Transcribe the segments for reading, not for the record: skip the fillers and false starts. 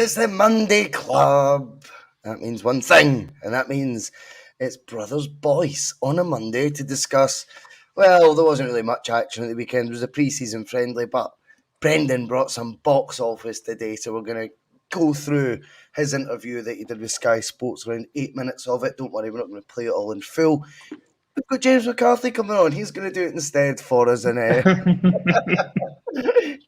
it's the Monday Club. That means one thing, and that means it's Brothers Boys on a Monday to discuss. Well, there wasn't really much action at the weekend. It was a pre-season friendly, but Brendan brought some box office today, so we're going to go through his interview that he did with Sky Sports, around 8 minutes of it. Don't worry, we're not going to play it all in full. We've got James McCarthy coming on. He's going to do it instead for us, and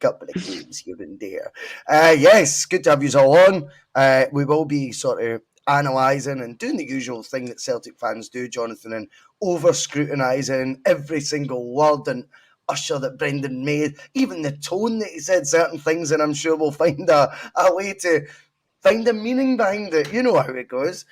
couple of games here and there. Yes, good to have you all on. We will be sort of analysing and doing the usual thing that Celtic fans do, Jonathan, and over-scrutinising every single word and usher that Brendan made, even the tone that he said certain things, and I'm sure we'll find a way to find a meaning behind it. You know how it goes.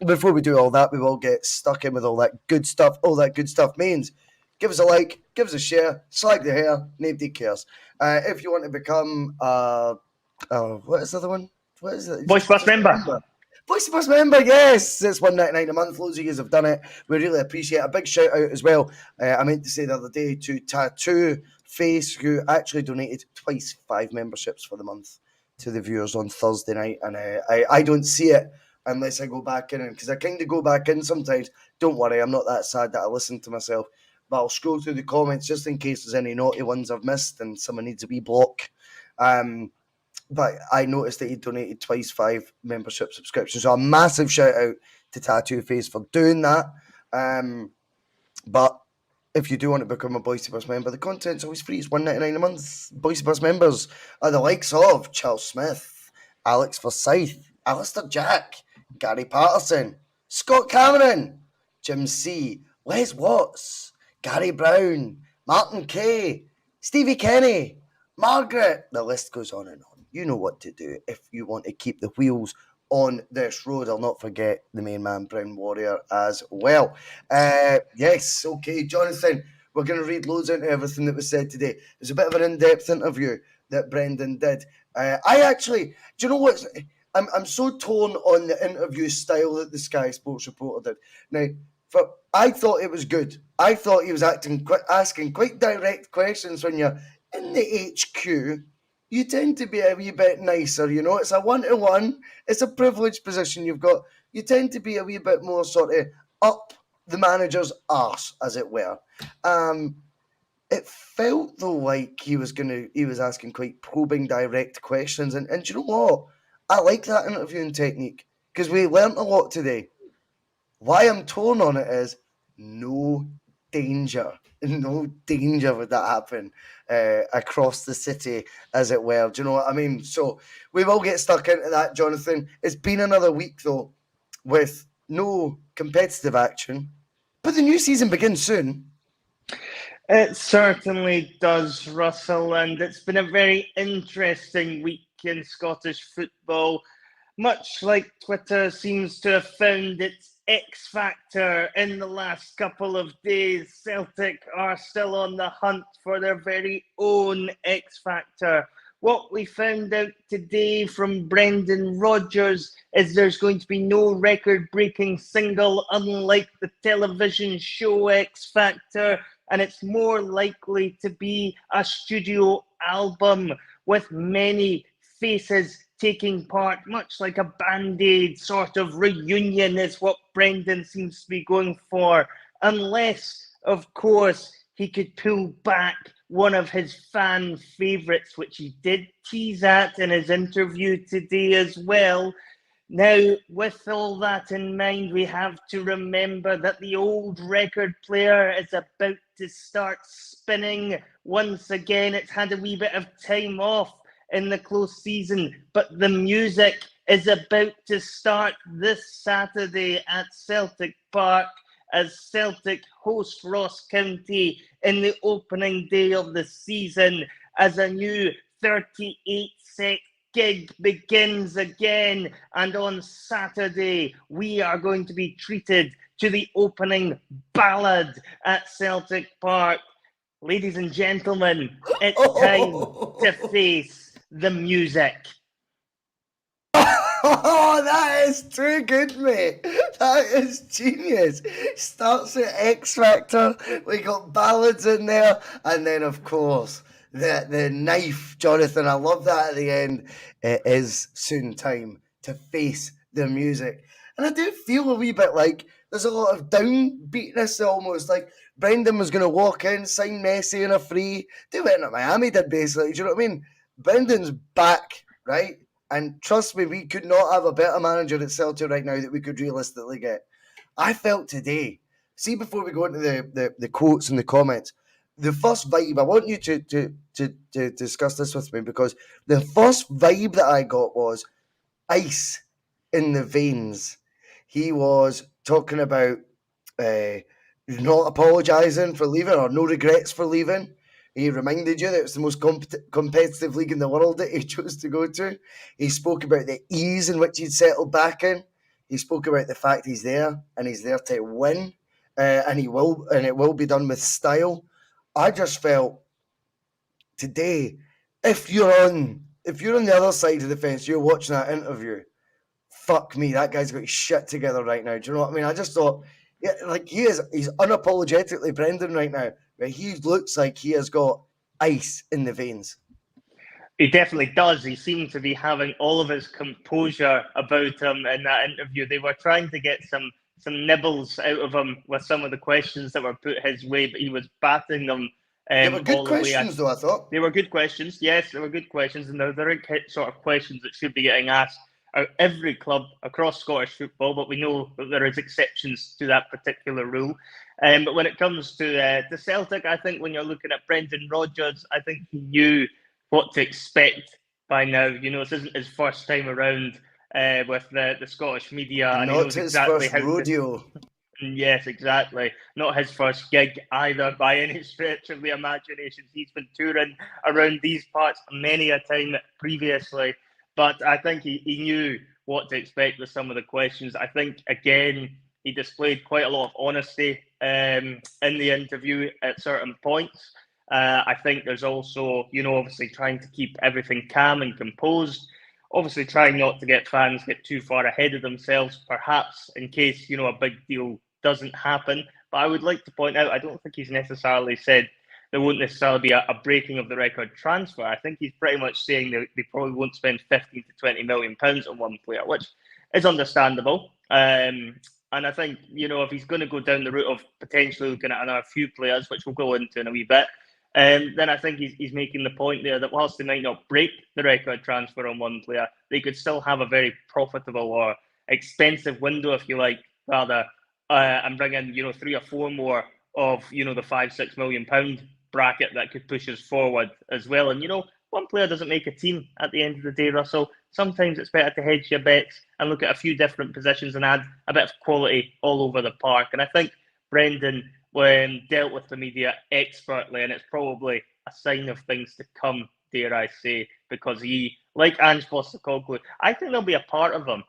Before we do all that, we will get stuck in with all that good stuff. All that good stuff means give us a like, give us a share, slag the hair, nobody cares. If you want to become, what is the other one? What is it? Voice Plus member. Voice Plus member, yes. It's $1.99 a month. Loads of you have done it. We really appreciate it. A big shout out as well. I meant to say the other day to Tattoo Face, who actually donated twice 5 memberships for the month to the viewers on Thursday night. And I don't see it unless I go back in, because I kind of go back in sometimes. Don't worry, I'm not that sad that I listen to myself. But I'll scroll through the comments just in case there's any naughty ones I've missed and someone needs a wee block. But I noticed that he donated twice 5 membership subscriptions. So a massive shout out to Tattoo Face for doing that. But if you do want to become a Boise Bus member, the content's always free. It's $1.99 a month. Boise Bus members are the likes of Charles Smith, Alex Forsyth, Alistair Jack, Gary Patterson, Scott Cameron, Jim C, Les Watts, Gary Brown, Martin Kay, Stevie Kenny, Margaret. The list goes on and on. You know what to do if you want to keep the wheels on this road. I'll not forget the main man, Brown Warrior, as well. Yes, okay, Jonathan, we're going to read loads into everything that was said today. It was a bit of an in-depth interview that Brendan did. I actually, do you know what? I'm so torn on the interview style that the Sky Sports reporter did. Now, I thought it was good. I thought he was asking quite direct questions. When you're in the HQ, you tend to be a wee bit nicer, you know. It's a one-to-one. It's a privileged position you've got. You tend to be a wee bit more sort of up the manager's arse, as it were. It felt though like he was asking quite probing, direct questions. And do you know what? I like that interviewing technique because we learnt a lot today. Why I'm torn on it is no danger would that happen across the city, as it were. Do you know what I mean? So we will get stuck into that, Jonathan. It's been another week, though, with no competitive action, but the new season begins soon. It certainly does, Russell, and it's been a very interesting week in Scottish football. Much like Twitter seems to have found its X factor in the last couple of days, Celtic are still on the hunt for their very own X factor. What we found out today from Brendan Rodgers is there's going to be no record-breaking single, unlike the television show X Factor, and it's more likely to be a studio album with many faces taking part, much like a Band-Aid sort of reunion is what Brendan seems to be going for, unless, of course, he could pull back one of his fan favourites, which he did tease at in his interview today as well. Now, with all that in mind, we have to remember that the old record player is about to start spinning once again. It's had a wee bit of time off in the close season, but the music is about to start this Saturday at Celtic Park as Celtic host Ross County in the opening day of the season, as a new 38-set gig begins again. And on Saturday, we are going to be treated to the opening ballad at Celtic Park. Ladies and gentlemen, it's time to face the music. Oh, that is too good, mate. That is genius. Starts at X Factor. We got ballads in there. And then, of course, the knife, Jonathan. I love that at the end. It is soon time to face the music. And I do feel a wee bit like there's a lot of downbeatness almost. Like Brendan was going to walk in, sign Messi in a free, do what Miami did basically. Do you know what I mean? Brendan's back, right? And trust me, we could not have a better manager at Celtic right now that we could realistically get. I felt today, see, before we go into the quotes and the comments, the first vibe, I want you to discuss this with me because the first vibe that I got was ice in the veins. He was talking about uh, not apologising for leaving or no regrets for leaving. He reminded you that it's the most competitive league in the world that he chose to go to. He spoke about the ease in which he'd settled back in. He spoke about the fact he's there and he's there to win, and it will be done with style. I just felt today, if you're on the other side of the fence, you're watching that interview. Fuck me, that guy's got his shit together right now. Do you know what I mean? I just thought, yeah, like he's unapologetically Brendan right now, but he looks like he has got ice in the veins. He definitely does. He seemed to be having all of his composure about him in that interview. They were trying to get some nibbles out of him with some of the questions that were put his way, but he was batting them They were good all the way. questions, though, I thought. They were good questions. Yes, they were good questions, and they're the right sort of questions that should be getting asked at every club across Scottish football. But we know that there is exceptions to that particular rule. But when it comes to Celtic, I think when you're looking at Brendan Rodgers, I think he knew what to expect by now. You know, this isn't his first time around with the Scottish media, and he Not knows his exactly first how to. rodeo. Yes, exactly. Not his first gig either by any stretch of the imagination. He's been touring around these parts many a time previously, but I think he knew what to expect with some of the questions. I think, again, he displayed quite a lot of honesty in the interview at certain points. I think there's also, obviously trying to keep everything calm and composed. Obviously, trying not to get fans get too far ahead of themselves, perhaps in case a big deal doesn't happen. But I would like to point out, I don't think he's necessarily said there won't necessarily be a breaking of the record transfer. I think he's pretty much saying that they probably won't spend 15 to 20 million pounds on one player, which is understandable. And I think, if he's going to go down the route of potentially looking at another few players, which we'll go into in a wee bit, then I think he's making the point there that whilst they might not break the record transfer on one player, they could still have a very profitable or expensive window, if you like, rather, and bring in 3 or 4 more of the £5-6 million bracket that could push us forward as well. And one player doesn't make a team at the end of the day, Russell. Sometimes it's better to hedge your bets and look at a few different positions and add a bit of quality all over the park. And I think Brendan dealt with the media expertly, and it's probably a sign of things to come, dare I say, because he, like Ange Postecoglou, I think there'll be a part of him,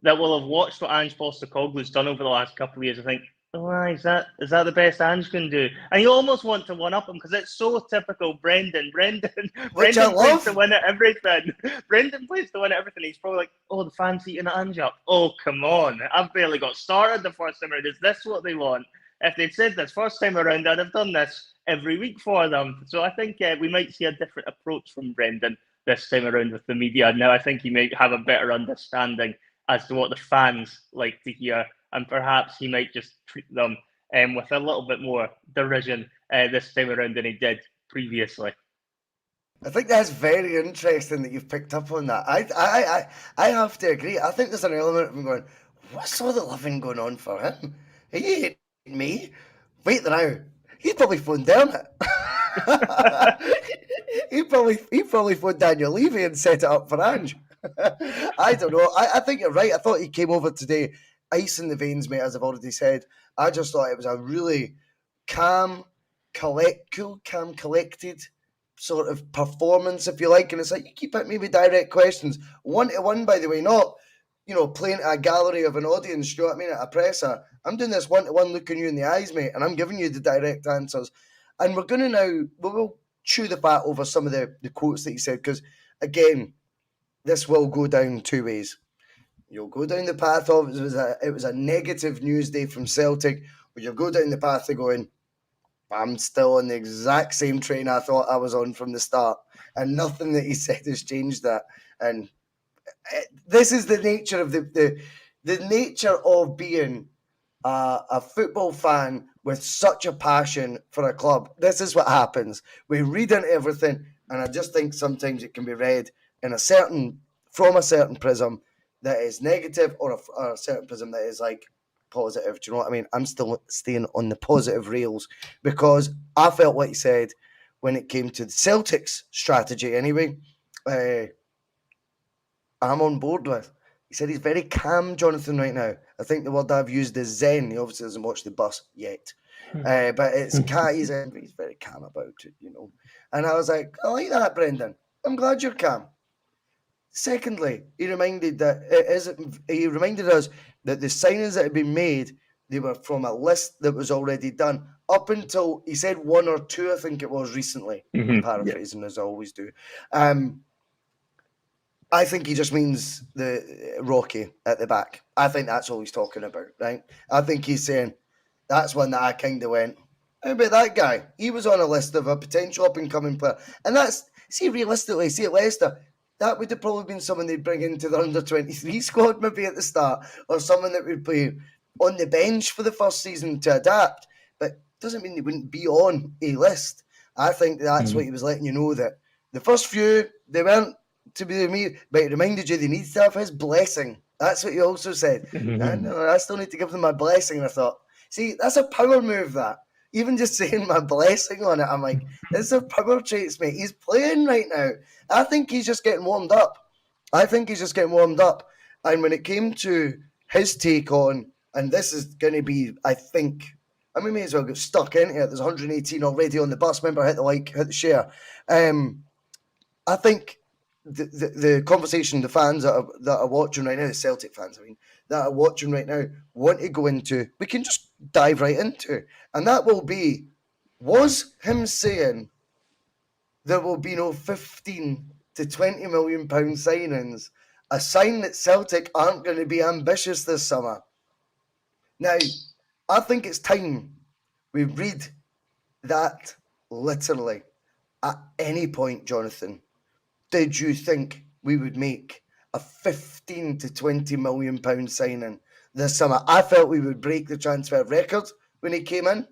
that will have watched what Ange Postecoglou's done over the last couple of years and think, oh, is that the best Ange can do? And you almost want to one up him because it's so typical Brendan. Brendan plays to win at everything. Brendan plays to win at everything. He's probably like, oh, the fans eating Ange up. Oh, come on. I've barely got started the first time around. Is this what they want? If they'd said this first time around, I'd have done this every week for them. So I think we might see a different approach from Brendan this time around with the media. Now I think he might have a better understanding as to what the fans like to hear, and perhaps he might just treat them with a little bit more derision this time around than he did previously. I think that's very interesting that you've picked up on that. I have to agree. I think there's an element of him going, what's all the loving going on for him? Are you hating me? Wait now. He's probably phoned Dermot. he probably phoned Daniel Levy and set it up for Ange. I don't know. I think you're right. I thought he came over today, ice in the veins, mate, as I've already said. I just thought it was a really calm, collected sort of performance, if you like. And it's like, you keep at me with direct questions. 1-to-1, by the way, not, playing to a gallery of an audience, you know what I mean, at a presser. I'm doing this 1-to-1, looking you in the eyes, mate, and I'm giving you the direct answers. And we're going to now, we'll chew the fat over some of the quotes that he said, because, again, this will go down two ways. You'll go down the path of it was a negative news day from Celtic, or you'll go down the path of going, I'm still on the exact same train I thought I was on from the start, and nothing that he said has changed that. And this is the nature of the nature of being a football fan with such a passion for a club. This is what happens. We read into everything, and I just think sometimes it can be read in a certain from a certain prism that is negative, or a certain prism that is like positive. Do you know what I mean? I'm still staying on the positive rails because I felt like he said when it came to the Celtics strategy anyway. I'm on board with. He said he's very calm, Jonathan, right now. I think the word I've used is zen. He obviously doesn't watch the bus yet. But he's very calm about it, you know. And I was like, I like that, Brendan. I'm glad you're calm. Secondly, he reminded us that the signings that had been made, they were from a list that was already done. Up until he said one or two, I think it was recently. I'm paraphrasing as I always do. I think he just means the Rocky at the back. I think that's all he's talking about, right? I think he's saying that's one that I kind of went, how about that guy? He was on a list of a potential up and coming player. And realistically, at Leicester, that would have probably been someone they'd bring into the under 23 squad maybe at the start, or someone that would be on the bench for the first season to adapt. But doesn't mean they wouldn't be on a list. I think that's what he was letting you know, that the first few, they weren't to be me, but it reminded you they need to have his blessing. That's what he also said. I still need to give them my blessing. And I thought, see, that's a power move, that. Even just saying my blessing on it, I'm like, this is a power traits, mate. He's playing right now. I think he's just getting warmed up. And when it came to his take on, and this is going to be, I think, we may as well get stuck into it. There's 118 already on the bus. Remember, hit the like, hit the share. I think the conversation the fans that are watching right now, the Celtic fans, that are watching right now, want to go into, we can just dive right into. And that will be, was him saying there will be no 15 to 20 million pound signings a sign that Celtic aren't going to be ambitious this summer? Now, I think it's time we read that literally. At any point, Jonathan, did you think we would make a 15 to 20 million pound signing this summer? I felt we would break the transfer record when he came in.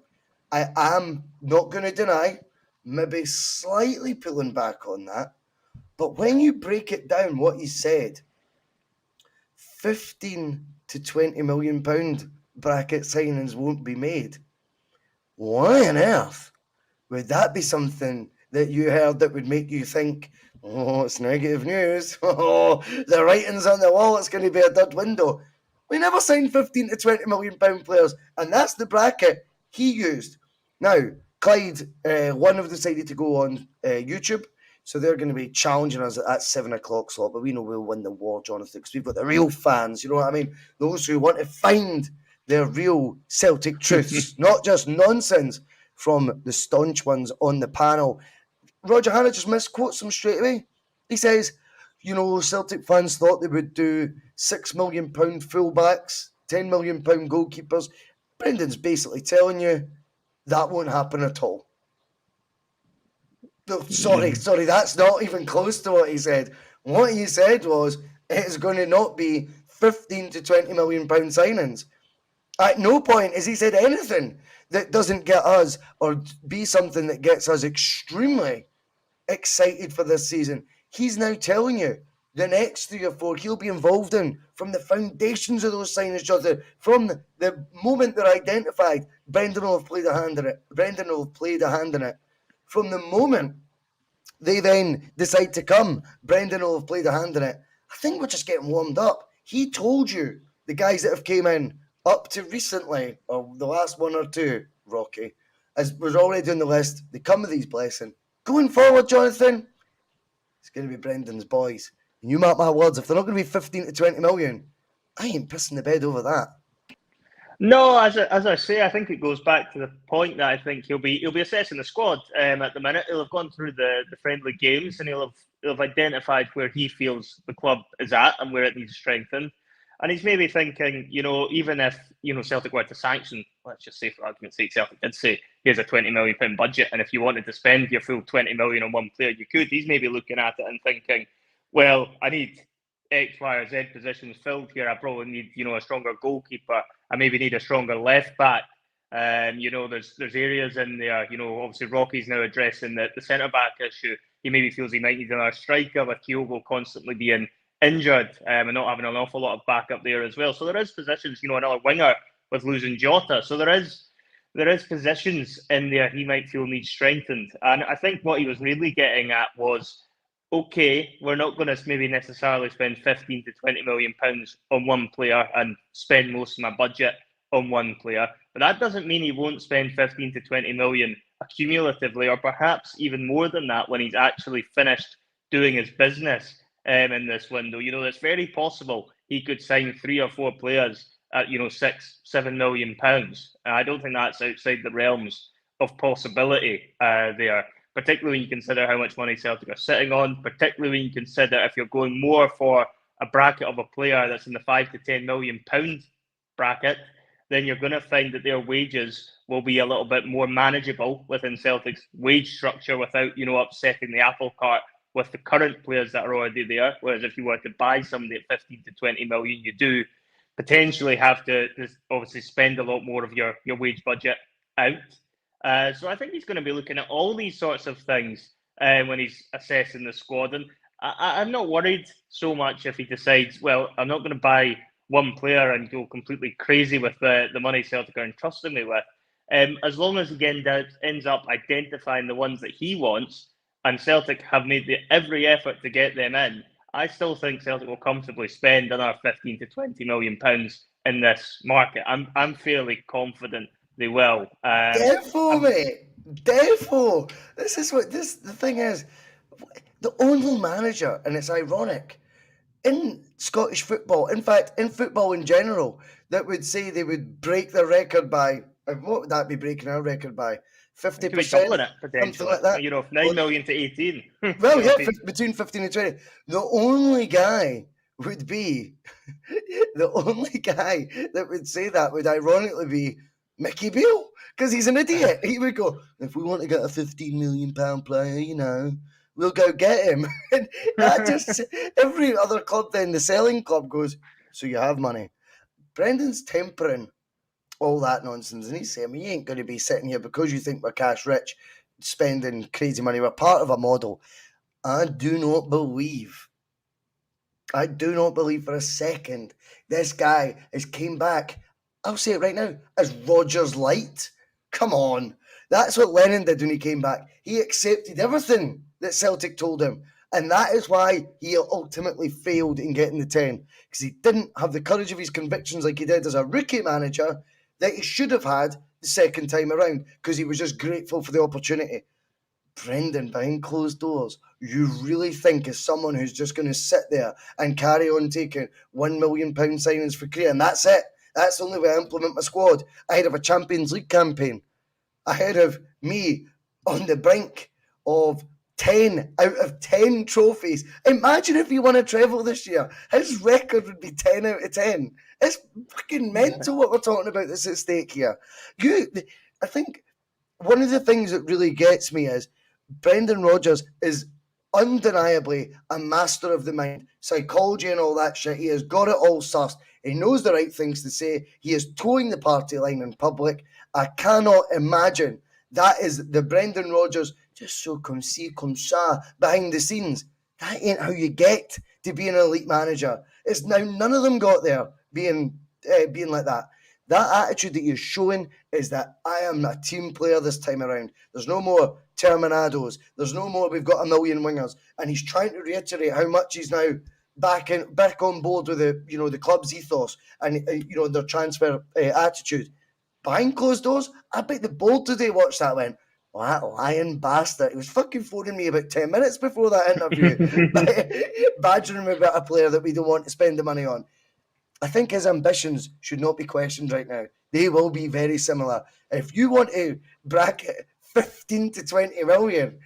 I am not going to deny, maybe slightly pulling back on that. But when you break it down, what he said, 15 to 20 million pound bracket signings won't be made. Why on earth would that be something that you heard that would make you think, oh, it's negative news. Oh, the writing's on the wall. It's going to be a dead window. We never signed 15 to 20 million pound players, and that's the bracket he used. Now, Clyde, one have decided to go on YouTube, so they're going to be challenging us at that 7 o'clock slot, but we know we'll win the war, Jonathan, because we've got the real fans, you know what I mean? Those who want to find their real Celtic truths, not just nonsense from the staunch ones on the panel. Roger Hannah just misquotes him straight away. He says, Celtic fans thought they would do £6 million fullbacks, £10 million goalkeepers. Brendan's basically telling you that won't happen at all. No, sorry, that's not even close to what he said. What he said was, it's going to not be 15 to 20 million pound signings. At no point has he said anything that doesn't get us, or be something that gets us extremely excited for this season. He's now telling you the next 3 or 4 he'll be involved in, from the foundations of those signings, Jonathan, from the moment they're identified. Brendan will have played a hand in it. From the moment they then decide to come, Brendan will have played a hand in it. I think we're just getting warmed up. He told you the guys that have came in up to recently, or the last 1 or 2, Rocky, as was already on the list, they come with these blessings. Going forward, Jonathan, it's going to be Brendan's boys. And you mark my words, if they're not going to be 15 to 20 million, I ain't pissing the bed over that. No, as I say, I think it goes back to the point that I think he'll be assessing the squad at the minute. He'll have gone through the friendly games, and he'll have identified where he feels the club is at and where it needs strengthened. And he's maybe thinking, even if, Celtic were to sanction, let's just say for argument's sake, Celtic did say, here's a £20 million budget, and if you wanted to spend your full 20 million on one player, you could. He's maybe looking at it and thinking, well, I need X, Y, or Z positions filled here. I probably need, a stronger goalkeeper. I maybe need a stronger left back. There's areas in there. Obviously Rocky's now addressing the centre back issue. He maybe feels he might need another striker with Kyogo constantly being injured and not having an awful lot of backup there as well. So there is positions, another winger with losing Jota. So there is positions in there he might feel need strengthened. And I think what he was really getting at was, okay, we're not going to maybe necessarily spend 15 to 20 million pounds on one player and spend most of my budget on one player. But that doesn't mean he won't spend 15 to 20 million accumulatively, or perhaps even more than that when he's actually finished doing his business in this window. It's very possible he could sign 3 or 4 players at, £6-7 million. I don't think that's outside the realms of possibility there, particularly when you consider how much money Celtic are sitting on, particularly when you consider if you're going more for a bracket of a player that's in the £5 to £10 million bracket, then you're going to find that their wages will be a little bit more manageable within Celtic's wage structure without, upsetting the apple cart with the current players that are already there. Whereas if you were to buy somebody at 15 to 20 million, you do potentially have to obviously spend a lot more of your wage budget out. So I think he's going to be looking at all these sorts of things when he's assessing the squad. And I'm not worried so much if he decides, well, I'm not going to buy one player and go completely crazy with the money Celtic are entrusting me with. As long as, again, ends up identifying the ones that he wants, and Celtic have made every effort to get them in, I still think Celtic will comfortably spend another 15 to 20 million pounds in this market. I'm fairly confident they will. Defo, mate. Defo. The thing is, the only manager, and it's ironic, in Scottish football, in fact, in football in general, that would say they would break the record by, what would that be breaking our record by? It could be 50%? doubling it, Something potentially. like that. 9 Well, million to 18. well, yeah, between 15 and 20. The only guy would be, the only guy that would say that would ironically be Mickey Beale, because he's an idiot. He would go, if we want to get a £15 million player, we'll go get him. And that just, every other club then, the selling club goes, so you have money. Brendan's tempering all that nonsense, and he's saying, you ain't going to be sitting here because you think we're cash rich, spending crazy money. We're part of a model. I do not believe for a second this guy has came back, I'll say it right now, as Rodgers Light. Come on. That's what Lennon did when he came back. He accepted everything that Celtic told him. And that is why he ultimately failed in getting the 10. Because he didn't have the courage of his convictions like he did as a rookie manager that he should have had the second time around. Because he was just grateful for the opportunity. Brendan, behind closed doors, you really think as someone who's just going to sit there and carry on taking £1 million signings for Korea, and that's it? That's the only way I implement my squad ahead of a Champions League campaign, ahead of me on the brink of 10 out of 10 trophies. Imagine if he won a treble this year. His record would be 10 out of 10. It's fucking mental what we're talking about that's at stake here. I think one of the things that really gets me is Brendan Rodgers is undeniably a master of the mind, psychology and all that shit. He has got it all sussed. He knows the right things to say. He is towing the party line in public. I cannot imagine that is the Brendan Rodgers, just so comme ci, comme ça, behind the scenes. That ain't how you get to be an elite manager. It's now none of them got there being like that. That attitude that you're showing is that I am a team player this time around. There's no more Terminados. There's no more we've got a million wingers. And he's trying to reiterate how much he's now back on board with the club's ethos and their transfer attitude. Behind closed doors, I bet the board today watched that and went, well, that lying bastard. He was fucking phoning me about 10 minutes before that interview, badgering me about a player that we don't want to spend the money on. I think his ambitions should not be questioned right now. They will be very similar. If you want to bracket 15 to 20 million,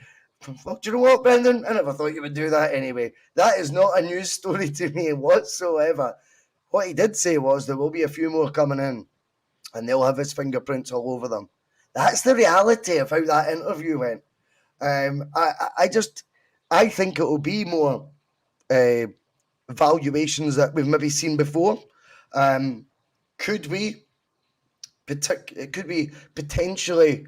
well, do you know what, Brendan? I never thought you would do that anyway. That is not a news story to me whatsoever. What he did say was there will be a few more coming in, and they'll have his fingerprints all over them. That's the reality of how that interview went. I think it will be more valuations that we've maybe seen before. Could we potentially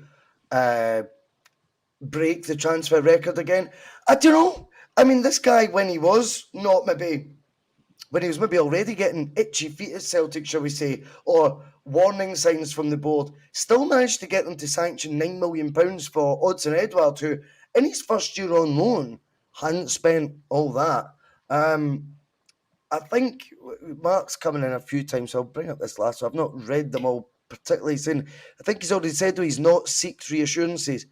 break the transfer record again? I don't know. I mean, this guy, when he was maybe already getting itchy feet at Celtic, shall we say, or warning signs from the board, still managed to get them to sanction £9 million for Odsonne Edouard, who, in his first year on loan, hadn't spent all that. I think Mark's coming in a few times, so I'll bring up this last one. I've not read them all particularly soon. I think he's already said, though, he's not seeked reassurances.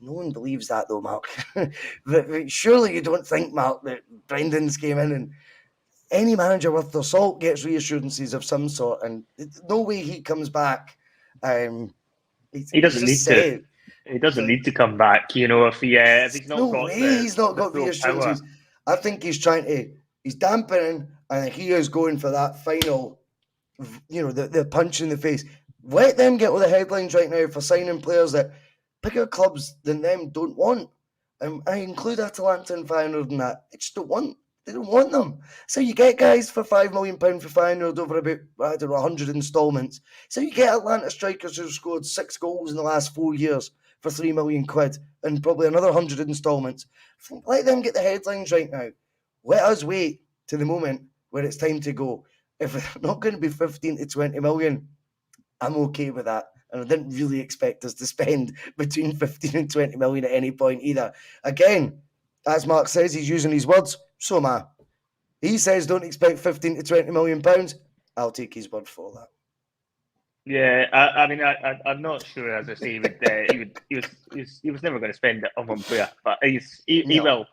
No one believes that, though, Mark. But surely you don't think, Mark, that Brendan's came in and any manager worth their salt gets reassurances of some sort, and no way he comes back. He doesn't need to. He doesn't need to come back. If he's not got he's not got full reassurances. power. I think he's dampening, and he is going for that final, the punch in the face. Let them get all the headlines right now for signing players that bigger clubs than them don't want. I include Atalanta and Feyenoord in that. They don't want them. So you get guys for £5 million for Feyenoord over about, 100 instalments. So you get Atlanta strikers who've scored 6 goals in the last 4 years for £3 million and probably another 100 instalments. Let them get the headlines right now. Let us wait to the moment where it's time to go. If they're not going to be 15 to 20 million, I'm okay with that. And I didn't really expect us to spend between 15 and 20 million at any point either. Again, as Mark says, he's using his words. So am I. He says don't expect 15 to 20 million pounds. I'll take his word for that. Yeah, I'm not sure. As I say, he was never going to spend it on one player, but he will.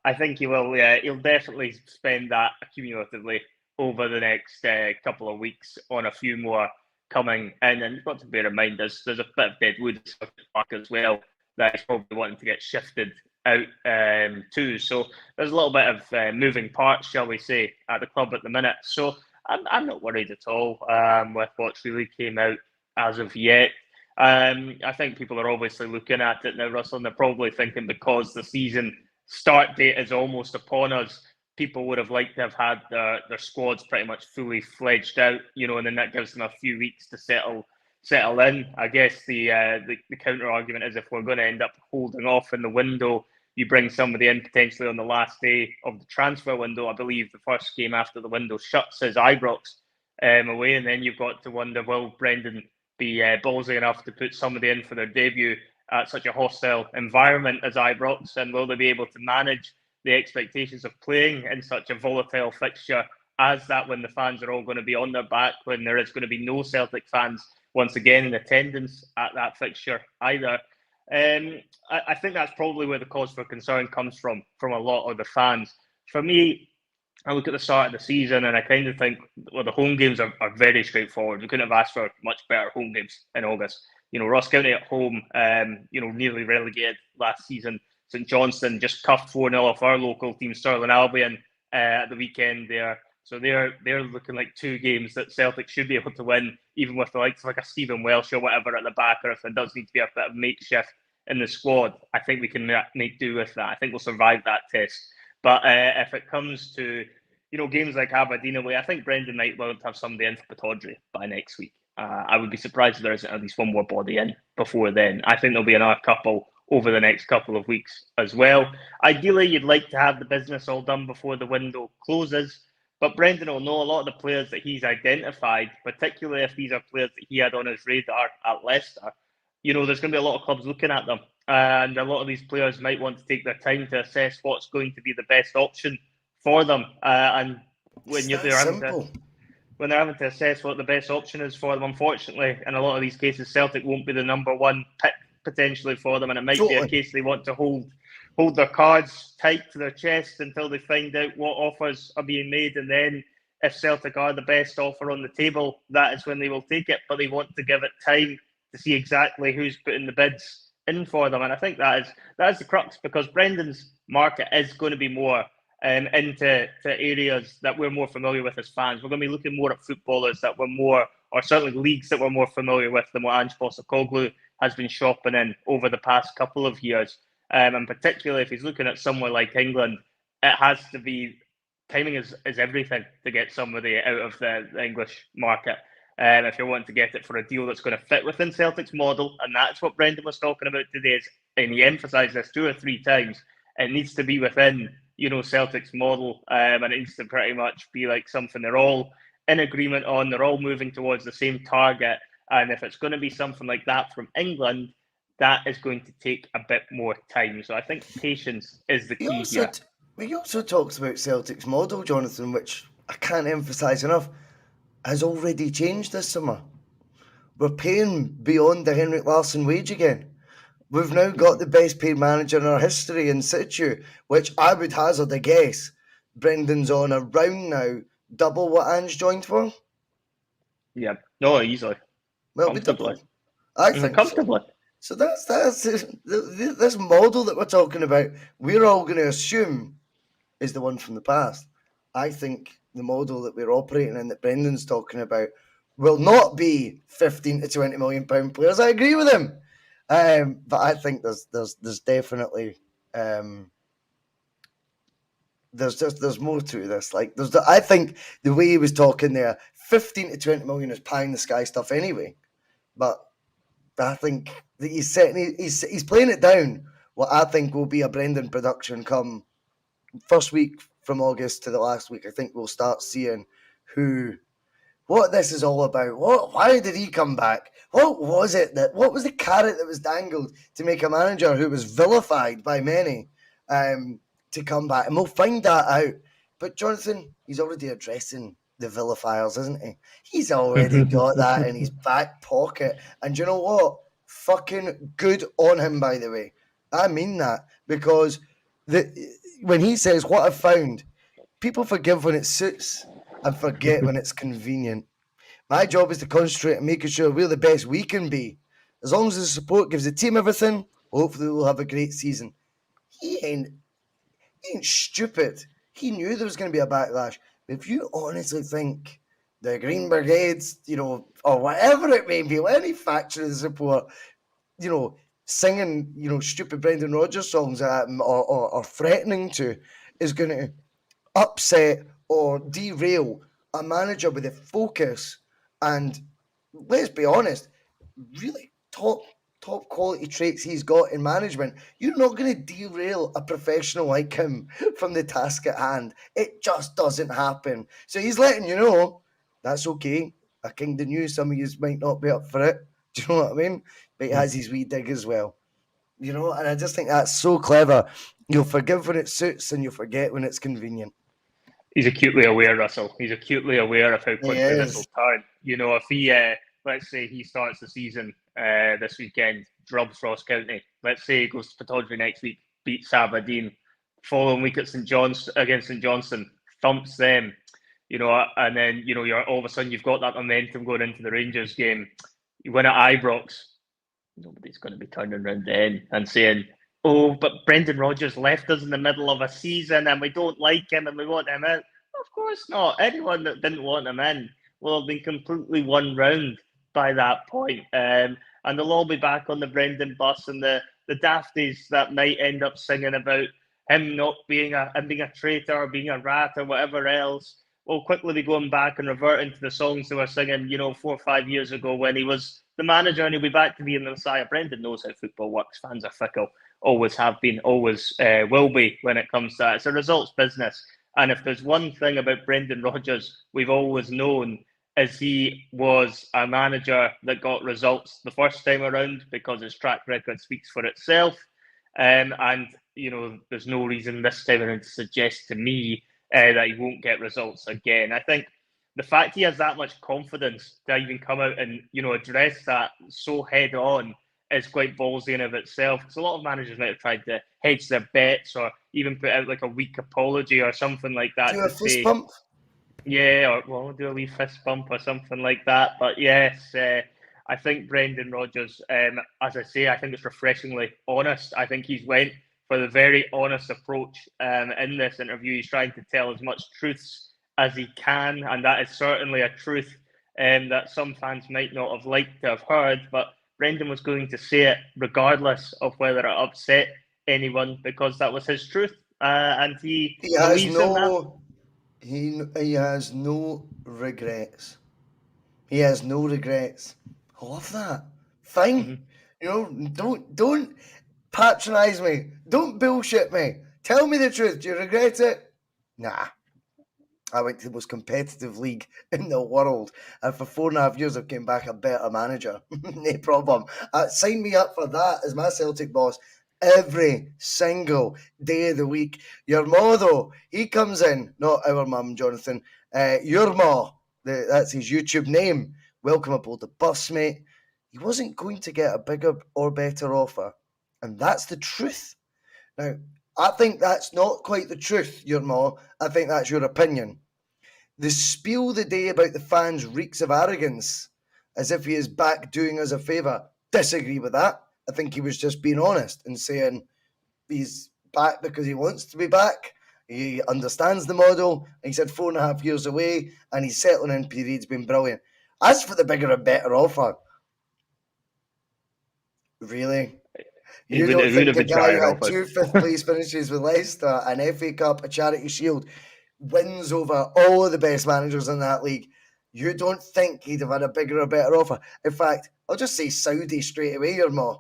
I think he will. Yeah, he'll definitely spend that cumulatively over the next couple of weeks on a few more coming. And then you've got to bear in mind there's a bit of deadwood park as well that he's probably wanting to get shifted out too. So there's a little bit of moving parts, shall we say, at the club at the minute. So I'm not worried at all with what's really came out as of yet. I think people are obviously looking at it now, Russell, and they're probably thinking because the season start date is almost upon us, people would have liked to have had their squads pretty much fully fledged out, and then that gives them a few weeks to settle in. I guess the counter argument is if we're going to end up holding off in the window, you bring somebody in potentially on the last day of the transfer window. I believe the first game after the window shuts is Ibrox away, and then you've got to wonder, will Brendan be ballsy enough to put somebody in for their debut at such a hostile environment as Ibrox, and will they be able to manage the expectations of playing in such a volatile fixture as that, when the fans are all going to be on their back, when there is going to be no Celtic fans once again in attendance at that fixture either. I think that's probably where the cause for concern comes from a lot of the fans. For me, I look at the start of the season and I kind of think, well, the home games are very straightforward. We couldn't have asked for much better home games in August. Ross County at home, nearly relegated last season. St Johnstone just cuffed 4-0 off our local team, Stirling Albion, at the weekend there. So they're looking like 2 games that Celtic should be able to win, even with the likes of like a Stephen Welsh or whatever at the back, or if there does need to be a bit of makeshift in the squad, I think we can make do with that. I think we'll survive that test. But if it comes to games like Aberdeen away, I think Brendan might want to have somebody in for Pittodrie by next week. I would be surprised if there isn't at least one more body in before then. I think there'll be another couple over the next couple of weeks as well. Ideally, you'd like to have the business all done before the window closes, but Brendan will know a lot of the players that he's identified, particularly if these are players that he had on his radar at Leicester. There's going to be a lot of clubs looking at them, and a lot of these players might want to take their time to assess what's going to be the best option for them. And when they're having to assess what the best option is for them, unfortunately, in a lot of these cases, Celtic won't be the number one pick potentially for them, and it might be a case they want to hold their cards tight to their chest until they find out what offers are being made, and then if Celtic are the best offer on the table, that is when they will take it. But they want to give it time to see exactly who's putting the bids in for them, and I think that is the crux, because Brendan's market is going to be more into areas that we're more familiar with as fans. We're going to be looking more at footballers that we're more, or certainly leagues that we're more familiar with than what Ange Postecoglou has been shopping in over the past couple of years. And particularly if he's looking at somewhere like England, it has to be timing is everything to get somebody out of the English market. If you're wanting to get it for a deal that's going to fit within Celtic's model, and that's what Brendan was talking about today, and he emphasised this 2 or 3 times, it needs to be within, Celtic's model, and it needs to pretty much be like something they're all in agreement on, they're all moving towards the same target, and if it's going to be something like that from England, that is going to take a bit more time. So I think patience is the He key also, here. he also talks about Celtic's model, Jonathan, which I can't emphasise enough, has already changed this summer. We're paying beyond the Henrik Larsson wage again. We've now got the best paid manager in our history in situ, which I would hazard a guess Brendan's on around now double what Ange joined for. Yeah, no, easily, Well, it'll be comfortably, double. I think so. comfortably. So that's this model that we're talking about. We're all going to assume is the one from the past. I think the model that we're operating in, that Brendan's talking about, will not be 15 to 20 million pound players. I agree with him, but I think there's definitely there's more to this. Like I think the way he was talking there, 15 to 20 million is pie in the sky stuff anyway. But I think that he's playing it down. What I think will be a Brendan production come first week from August to the last week. I think we'll start seeing what this is all about. Why did he come back? What was the carrot that was dangled to make a manager who was vilified by many to come back? And we'll find that out. But Jonathan, he's already addressing the vilifiers, isn't he? He's already got that in his back pocket. And you know what? Fucking good on him, by the way. I mean that because when he says what I've found, people forgive when it suits and forget when it's convenient. My job is to concentrate on making sure we're the best we can be. As long as the support gives the team everything, hopefully we'll have a great season. He ain't stupid. He knew there was going to be a backlash. But if you honestly think the Green Brigades, or whatever it may be, any faction of the support, singing, stupid Brendan Rodgers songs at him or threatening to, is going to upset or derail a manager with a focus and, let's be honest, really top quality traits he's got in management. You're not going to derail a professional like him from the task at hand. It just doesn't happen. So he's letting you know that's okay. I kind of knew some of you might not be up for it. Do you know what I mean? But he has his wee dig as well. And I just think that's so clever. You'll forgive when it suits and you'll forget when it's convenient. He's acutely aware, Russell. He's acutely aware of how He quickly this will is. turn. If he, let's say he starts the season this weekend, drubs Ross County. Let's say he goes to Pittodrie next week, beats Aberdeen. Following week at against St Johnstone, thumps them. And then you're all of a sudden you've got that momentum going into the Rangers game. You win at Ibrox. Nobody's going to be turning around then and saying, "Oh, but Brendan Rodgers left us in the middle of a season and we don't like him and we want him in." Of course not. Anyone that didn't want him in will have been completely won round by that point. And they'll all be back on the Brendan bus, and the dafties that might end up singing about him not being a traitor or being a rat or whatever else will quickly be going back and reverting to the songs they were singing, 4 or 5 years ago when he was the manager, and he'll be back to being the Messiah. Brendan knows how football works. Fans are fickle, always have been, always will be when it comes to that. It's a results business. And if there's one thing about Brendan Rodgers we've always known, is he was a manager that got results the first time around because his track record speaks for itself. And there's no reason this time around to suggest to me that he won't get results again. I think the fact he has that much confidence to even come out and address that so head on is quite ballsy in of itself. Because a lot of managers might have tried to hedge their bets or even put out like a weak apology or something like that Do a to fist say, pump? yeah, or do a wee fist bump or something like that. But yes, I think Brendan Rodgers, as I say, I think it's refreshingly honest. I think he's went for the very honest approach in this interview. He's trying to tell as much truths as he can, and that is certainly a truth that some fans might not have liked to have heard, but Brendan was going to say it regardless of whether it upset anyone, because that was his truth, and he He has believes in that. no he has no regrets. He has no regrets. I love that. Fine. Mm-hmm. You know, don't patronise me. Don't bullshit me. Tell me the truth. Do you regret it? Nah. I went to the most competitive league in the world, and for 4.5 years I've came back a better manager. No problem. Sign me up for that as my Celtic boss every single day of the week. Your ma, though, he comes in, not our mum, Jonathan. Your ma, that's his YouTube name. Welcome aboard the bus, mate. He wasn't going to get a bigger or better offer, and that's the truth. Now, I think that's not quite the truth, your ma. I think that's your opinion. The spiel the day about the fans reeks of arrogance, as if he is back doing us a favour. Disagree with that. I think he was just being honest and saying he's back because he wants to be back. He understands the model. He said 4.5 years away, and his settling in period's been brilliant. As for the bigger and better offer, really? You don't It would think have a been guy who trying had off two us. fifth place finishes with Leicester, an FA Cup, a Charity Shield, wins over all of the best managers in that league? You don't think he'd have had a bigger or better offer? In fact, I'll just say Saudi straight away, your ma.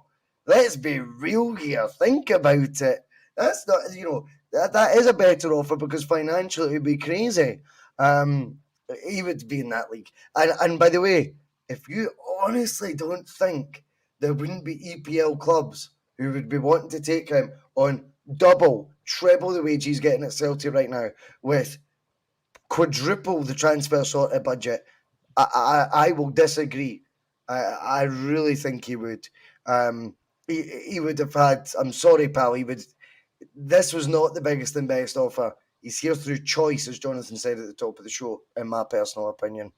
Let's be real here. Think about it. That's not, that is a better offer because financially it would be crazy. Um, he would be in that league. And by the way, if you honestly don't think there wouldn't be EPL clubs who would be wanting to take him on double, treble the wage he's getting at Celtic right now, with quadruple the transfer sort of budget, I will disagree. I really think he would. He would have had. I'm sorry, pal. He would. This was not the biggest and best offer. He's here through choice, as Jonathan said at the top of the show. In my personal opinion.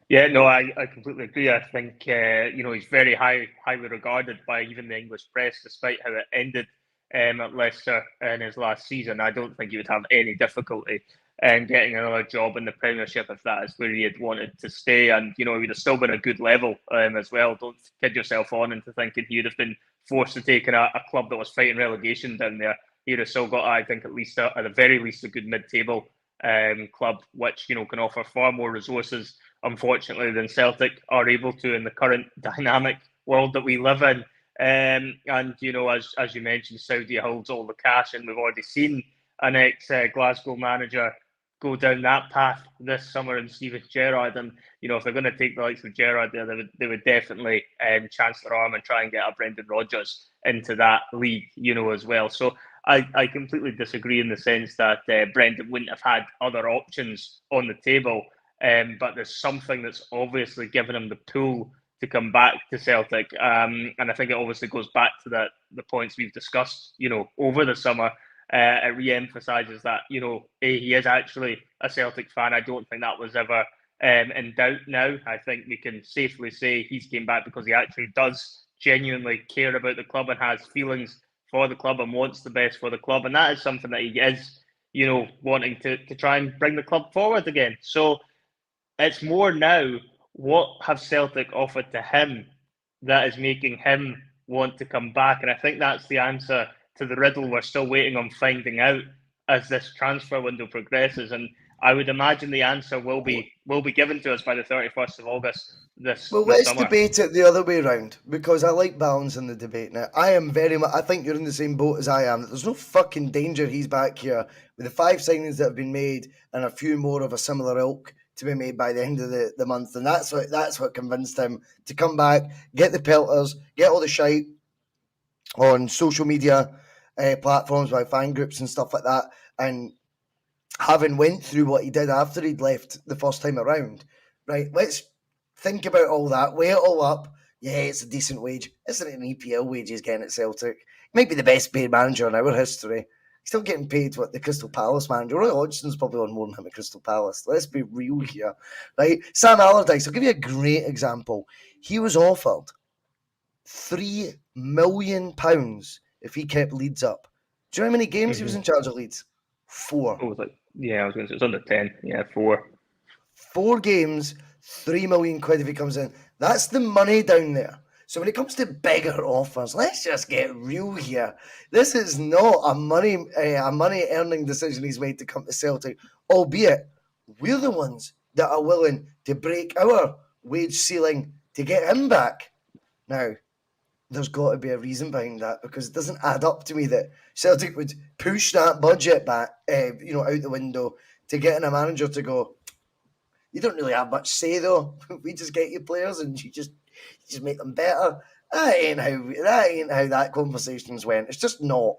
Yeah, no, I completely agree. I think he's very highly regarded by even the English press, despite how it ended at Leicester in his last season. I don't think he would have any difficulty getting another job in the Premiership if that is where he had wanted to stay. And he would have still been a good level as well. Don't kid yourself on into thinking he would have been forced to take in a club that was fighting relegation down there. He would have still got, I think, at least at the very least, a good mid-table club, which can offer far more resources, unfortunately, than Celtic are able to in the current dynamic world that we live in. And as you mentioned, Saudi holds all the cash, and we've already seen an ex-Glasgow manager go down that path this summer in Steven Gerrard. And if they're going to take the likes of Gerrard there, they would definitely chance their arm and try and get a Brendan Rodgers into that league, as well. So I completely disagree in the sense that Brendan wouldn't have had other options on the table. But there's something that's obviously given him the pull to come back to Celtic. And I think it obviously goes back to the points we've discussed, over the summer. It re-emphasises that, he is actually a Celtic fan. I don't think that was ever in doubt now. I think we can safely say he's came back because he actually does genuinely care about the club and has feelings for the club and wants the best for the club. And that is something that he is, wanting to try and bring the club forward again. So it's more now, what have Celtic offered to him that is making him want to come back? And I think that's the answer to the riddle we're still waiting on finding out as this transfer window progresses. And I would imagine the answer will be given to us by the 31st of August this Well, this let's summer. debate it the other way around because I like balancing the debate. Now, I am very much. I think you're in the same boat as I am. That there's no fucking danger he's back here with the 5 signings that have been made and a few more of a similar ilk to be made by the end of the month, and that's what convinced him to come back, get the pelters, get all the shite on social media platforms by fan groups and stuff like that, and having went through what he did after he'd left the first time around, right? Let's think about all that, weigh it all up. Yeah, it's a decent wage. Isn't it an EPL wage he's getting at Celtic? He might be the best paid manager in our history. He's still getting paid what the Crystal Palace manager. Roy Hodgson's probably on more than him at Crystal Palace. Let's be real here, right? Sam Allardyce, I'll give you a great example. He was offered £3 million if he kept Leeds up. Do you know how many games he was in charge of Leeds? 4. I was going to say it's under 10. Yeah, 4. 4 games, 3 million quid if he comes in. That's the money down there. So when it comes to bigger offers, let's just get real here. This is not a money earning decision he's made to come to Celtic, albeit we're the ones that are willing to break our wage ceiling to get him back. Now, there's got to be a reason behind that, because it doesn't add up to me that Celtic would push that budget back, out the window to getting a manager to go, you don't really have much say though. We just get you players and you just make them better. That ain't how that conversations went. It's just not,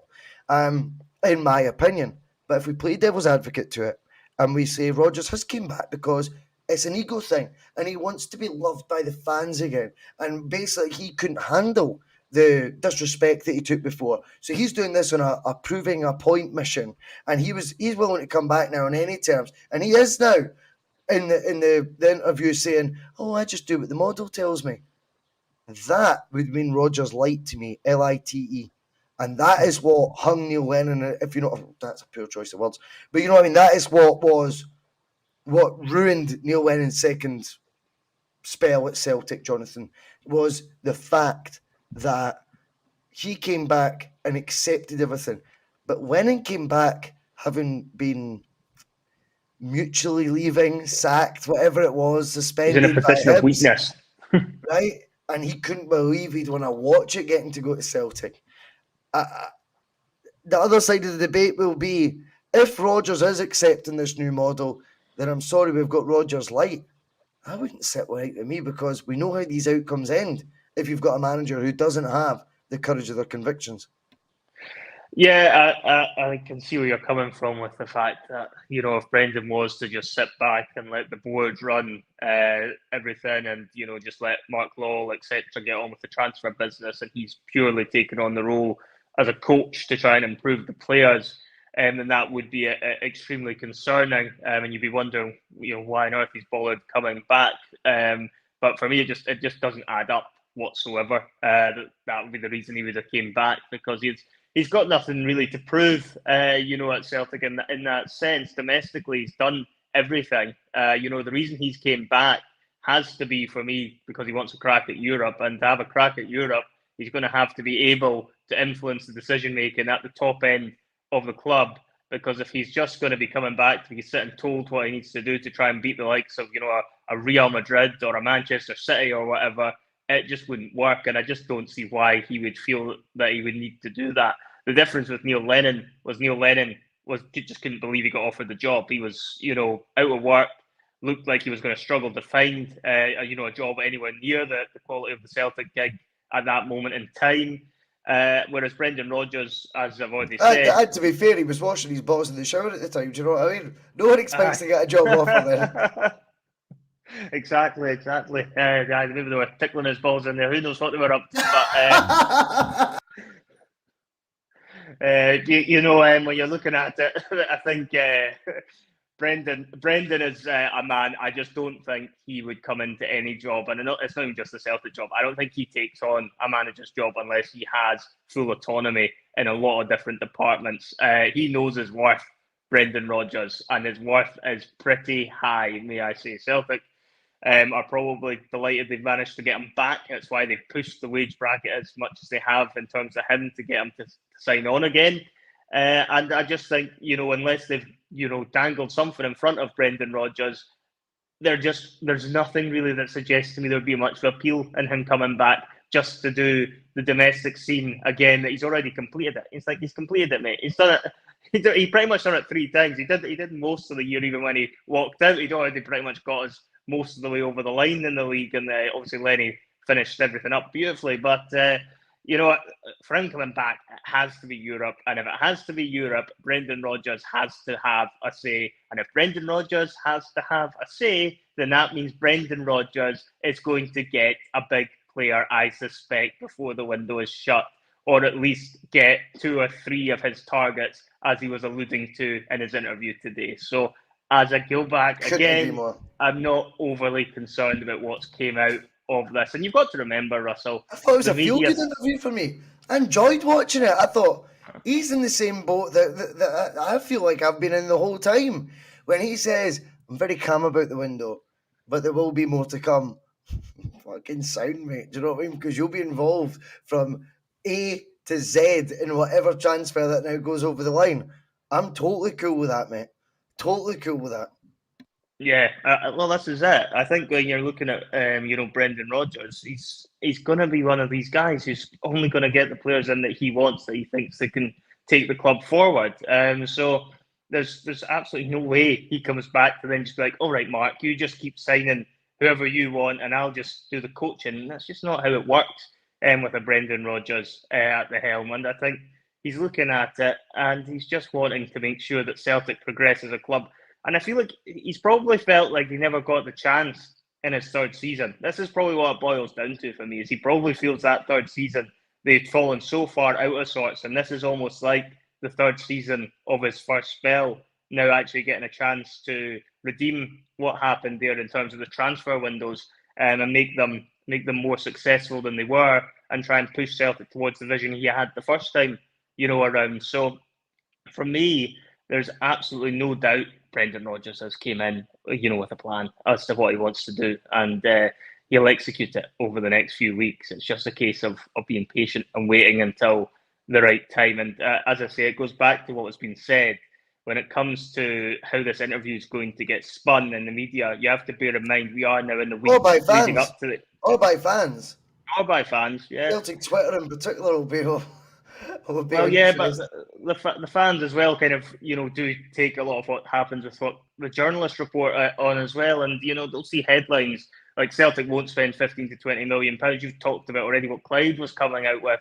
in my opinion. But if we play devil's advocate to it and we say Rodgers has came back because it's an ego thing and he wants to be loved by the fans again, and basically he couldn't handle the disrespect that he took before, so he's doing this on a proving a point mission, and he's willing to come back now on any terms, and he is now in the interview saying, "Oh, I just do what the model tells me." That would mean Rodgers lied to me, Lite, and that is what hung Neil Lennon. If you know, that's a poor choice of words, but you know what I mean. That is what ruined Neil Lennon's second spell at Celtic. Jonathan, was the fact that he came back and accepted everything, but Lennon came back having been mutually leaving, sacked, whatever it was, He's suspended in a position by of Hibs, weakness. right? And he couldn't believe he'd want to watch it getting to go to Celtic. The other side of the debate will be, if Rodgers is accepting this new model, then I'm sorry, we've got Rodgers light. I wouldn't sit right with me, because we know how these outcomes end if you've got a manager who doesn't have the courage of their convictions. Yeah, I can see where you're coming from with the fact that, if Brendan was to just sit back and let the board run everything and, just let Mark Lowell, etc., get on with the transfer business, and he's purely taken on the role as a coach to try and improve the players, then that would be extremely concerning. And you'd be wondering, why on earth he's bothered coming back. But for me, it just doesn't add up whatsoever. That would be the reason he would have came back, because he's got nothing really to prove, at Celtic in that sense. Domestically, he's done everything. The reason he's came back has to be, for me, because he wants a crack at Europe. And to have a crack at Europe, he's going to have to be able to influence the decision-making at the top end of the club. Because if he's just going to be coming back to be sitting told what he needs to do to try and beat the likes of, a Real Madrid or a Manchester City or whatever, it just wouldn't work. And I just don't see why he would feel that he would need to do that. The difference with Neil Lennon was just couldn't believe he got offered the job. He was, out of work, looked like he was going to struggle to find, a job anywhere near the quality of the Celtic gig at that moment in time. Whereas Brendan Rodgers, as I've already said, and to be fair, he was washing his balls in the shower at the time. Do you know what I mean? No one expects to get a job offer then. Exactly. Maybe they were tickling his balls in there. Who knows what they were up to? But when you're looking at it, I think Brendan is a man. I just don't think he would come into any job, and it's not even just the Celtic job. I don't think he takes on a manager's job unless he has full autonomy in a lot of different departments. He knows his worth, Brendan Rodgers, and his worth is pretty high, may I say. Celtic are probably delighted they've managed to get him back. That's why they've pushed the wage bracket as much as they have in terms of him to get him to sign on again. And I just think, unless they've, dangled something in front of Brendan Rodgers, there's nothing really that suggests to me there'd be much appeal in him coming back just to do the domestic scene again that he's already completed it. It's like he's completed it, mate. He's done it. He pretty much done it 3 times. He did most of the year, even when he walked out. He'd already pretty much got us most of the way over the line in the league, and obviously Lenny finished everything up beautifully. But for him coming back, it has to be Europe, and if it has to be Europe, Brendan Rodgers has to have a say. And if Brendan Rodgers has to have a say, then that means Brendan Rodgers is going to get a big player, I suspect, before the window is shut, or at least get 2 or 3 of his targets, as he was alluding to in his interview today. So as I go back again, I'm not overly concerned about what's came out of this. And you've got to remember, Russell, I thought it was the a media. feel-good interview for me. I enjoyed watching it. I thought he's in the same boat that I feel like I've been in the whole time. When he says, "I'm very calm about the window, but there will be more to come." Fucking sound, mate. Do you know what I mean? Because you'll be involved from A to Z in whatever transfer that now goes over the line. I'm totally cool with that, mate. Totally cool with that. Yeah, well, this is it. I think when you're looking at, Brendan Rodgers, he's going to be one of these guys who's only going to get the players in that he wants, that he thinks they can take the club forward. So there's absolutely no way he comes back to then just be like, all right, Mark, you just keep signing whoever you want, and I'll just do the coaching. And that's just not how it works. With a Brendan Rodgers at the helm, and I think he's looking at it, and he's just wanting to make sure that Celtic progress as a club. And I feel like he's probably felt like he never got the chance in his third season. This is probably what it boils down to for me, is he probably feels that third season they'd fallen so far out of sorts, and this is almost like the third season of his first spell, now actually getting a chance to redeem what happened there in terms of the transfer windows, and make them more successful than they were, and try and push Celtic towards the vision he had the first time, around. So for me, there's absolutely no doubt Brendan Rodgers has came in, with a plan as to what he wants to do, and he'll execute it over the next few weeks. It's just a case of being patient and waiting until the right time. And as I say, it goes back to what has been said. When it comes to how this interview is going to get spun in the media, you have to bear in mind we are now in the Or by weeks leading fans. up to it, Or by fans. or by fans, yeah. Celtic Twitter in particular will be Well, yeah, but interesting. the fans as well kind of, do take a lot of what happens with what the journalists report on as well. And, they'll see headlines like Celtic won't spend 15 to 20 million pounds. You've talked about already what Clyde was coming out with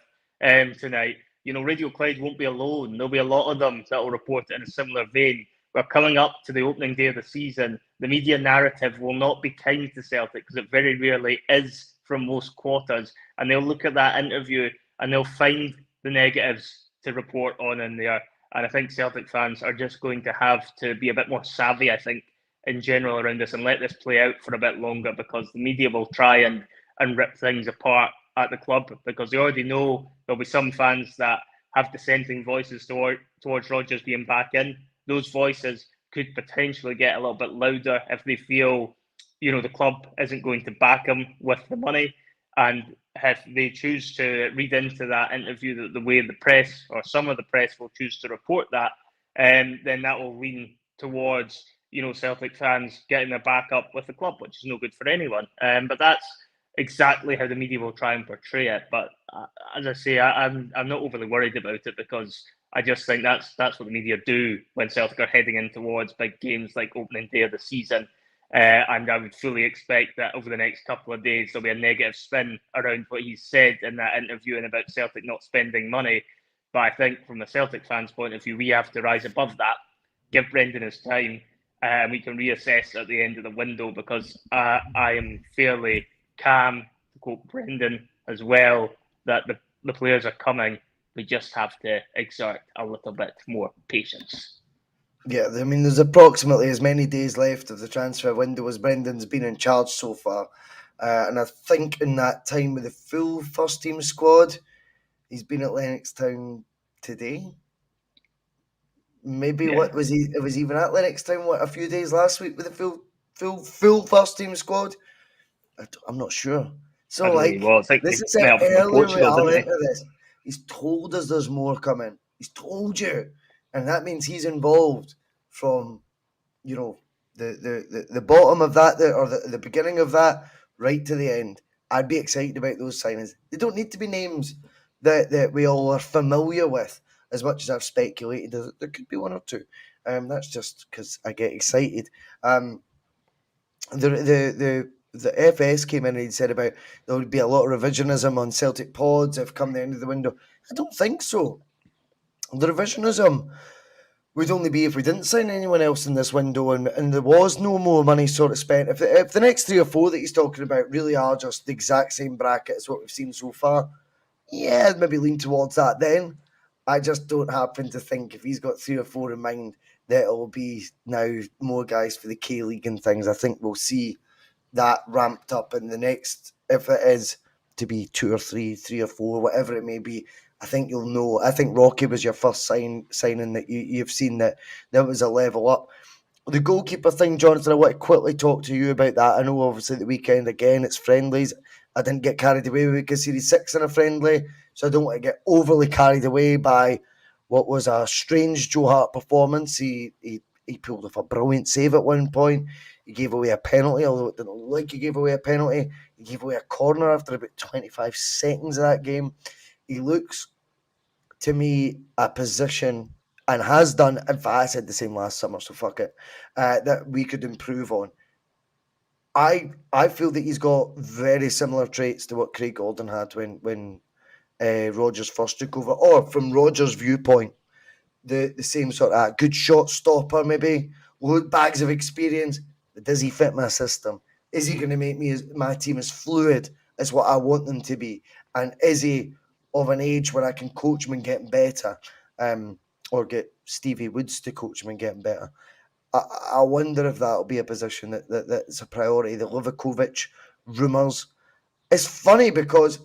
tonight. Radio Clyde won't be alone. There'll be a lot of them that will report it in a similar vein. We're coming up to the opening day of the season. The media narrative will not be kind to Celtic, because it very rarely is from most quarters. And they'll look at that interview and they'll find the negatives to report on in there. And I think Celtic fans are just going to have to be a bit more savvy, I think, in general around this, and let this play out for a bit longer, because the media will try and rip things apart at the club, because they already know there'll be some fans that have dissenting voices towards Rodgers being back in. Those voices could potentially get a little bit louder if they feel, the club isn't going to back him with the money. And if they choose to read into that interview the way the press, or some of the press, will choose to report that, then that will lean towards, Celtic fans getting their back up with the club, which is no good for anyone. But that's exactly how the media will try and portray it. But as I say, I'm not overly worried about it, because I just think that's what the media do when Celtic are heading in towards big games like opening day of the season. And I would fully expect that over the next couple of days there'll be a negative spin around what he said in that interview and about Celtic not spending money. But I think from a Celtic fan's point of view, we have to rise above that, give Brendan his time, and we can reassess at the end of the window, because I am fairly calm, to quote Brendan as well, that the players are coming. We just have to exert a little bit more patience. Yeah, I mean, there's approximately as many days left of the transfer window as Brendan's been in charge so far. And I think in that time with the full first team squad, he's been at Lennoxtown today. Maybe Yeah. what was he? It was even at Lennoxtown a few days last week with the full first team squad. I'm not sure. I So don't know who he was. I think this he is met how up with early we Portugal, are didn't he? into this. He's told us there's more coming. He's told you, and that means he's involved from the bottom of that, or the beginning of that, right to the end. I'd be excited about those signings. They don't need to be names that we all are familiar with. As much as I've speculated, there could be one or two. That's just because I get excited. The FS came in and he said about there would be a lot of revisionism on Celtic pods if come the end of the window. I don't think so. The revisionism would only be if we didn't sign anyone else in this window, and there was no more money sort of spent. If the next three or four that he's talking about really are just the exact same bracket as what we've seen so far, yeah, I'd maybe lean towards that then. I just don't happen to think if he's got three or four in mind that it'll be now more guys for the K League and things. I think we'll see that ramped up in the next, if it is to be 2 or 3, 3 or 4, whatever it may be, I think you'll know. I think Rocky was your first signing that you've seen that there was a level up. The goalkeeper thing, Jonathan, I want to quickly talk to you about that. I know obviously the weekend, again, it's friendlies. I didn't get carried away with Series 6 in a friendly, so I don't want to get overly carried away by what was a strange Joe Hart performance. He pulled off a brilliant save at one point. He gave away a penalty, although it didn't look like he gave away a penalty. He gave away a corner after about 25 seconds of that game. He looks, to me, a position, and has done, in fact, I said the same last summer, so fuck it, that we could improve on. I feel that he's got very similar traits to what Craig Gordon had when Rodgers first took over, or from Rodgers' viewpoint, the same sort of good shot stopper, maybe bags of experience. Does he fit my system? Is he going to make my team as fluid as what I want them to be? And is he of an age where I can coach him and get better, or get Stevie Woods to coach him and get better? I wonder if that'll be a position that's a priority. The Livakovic rumours. It's funny because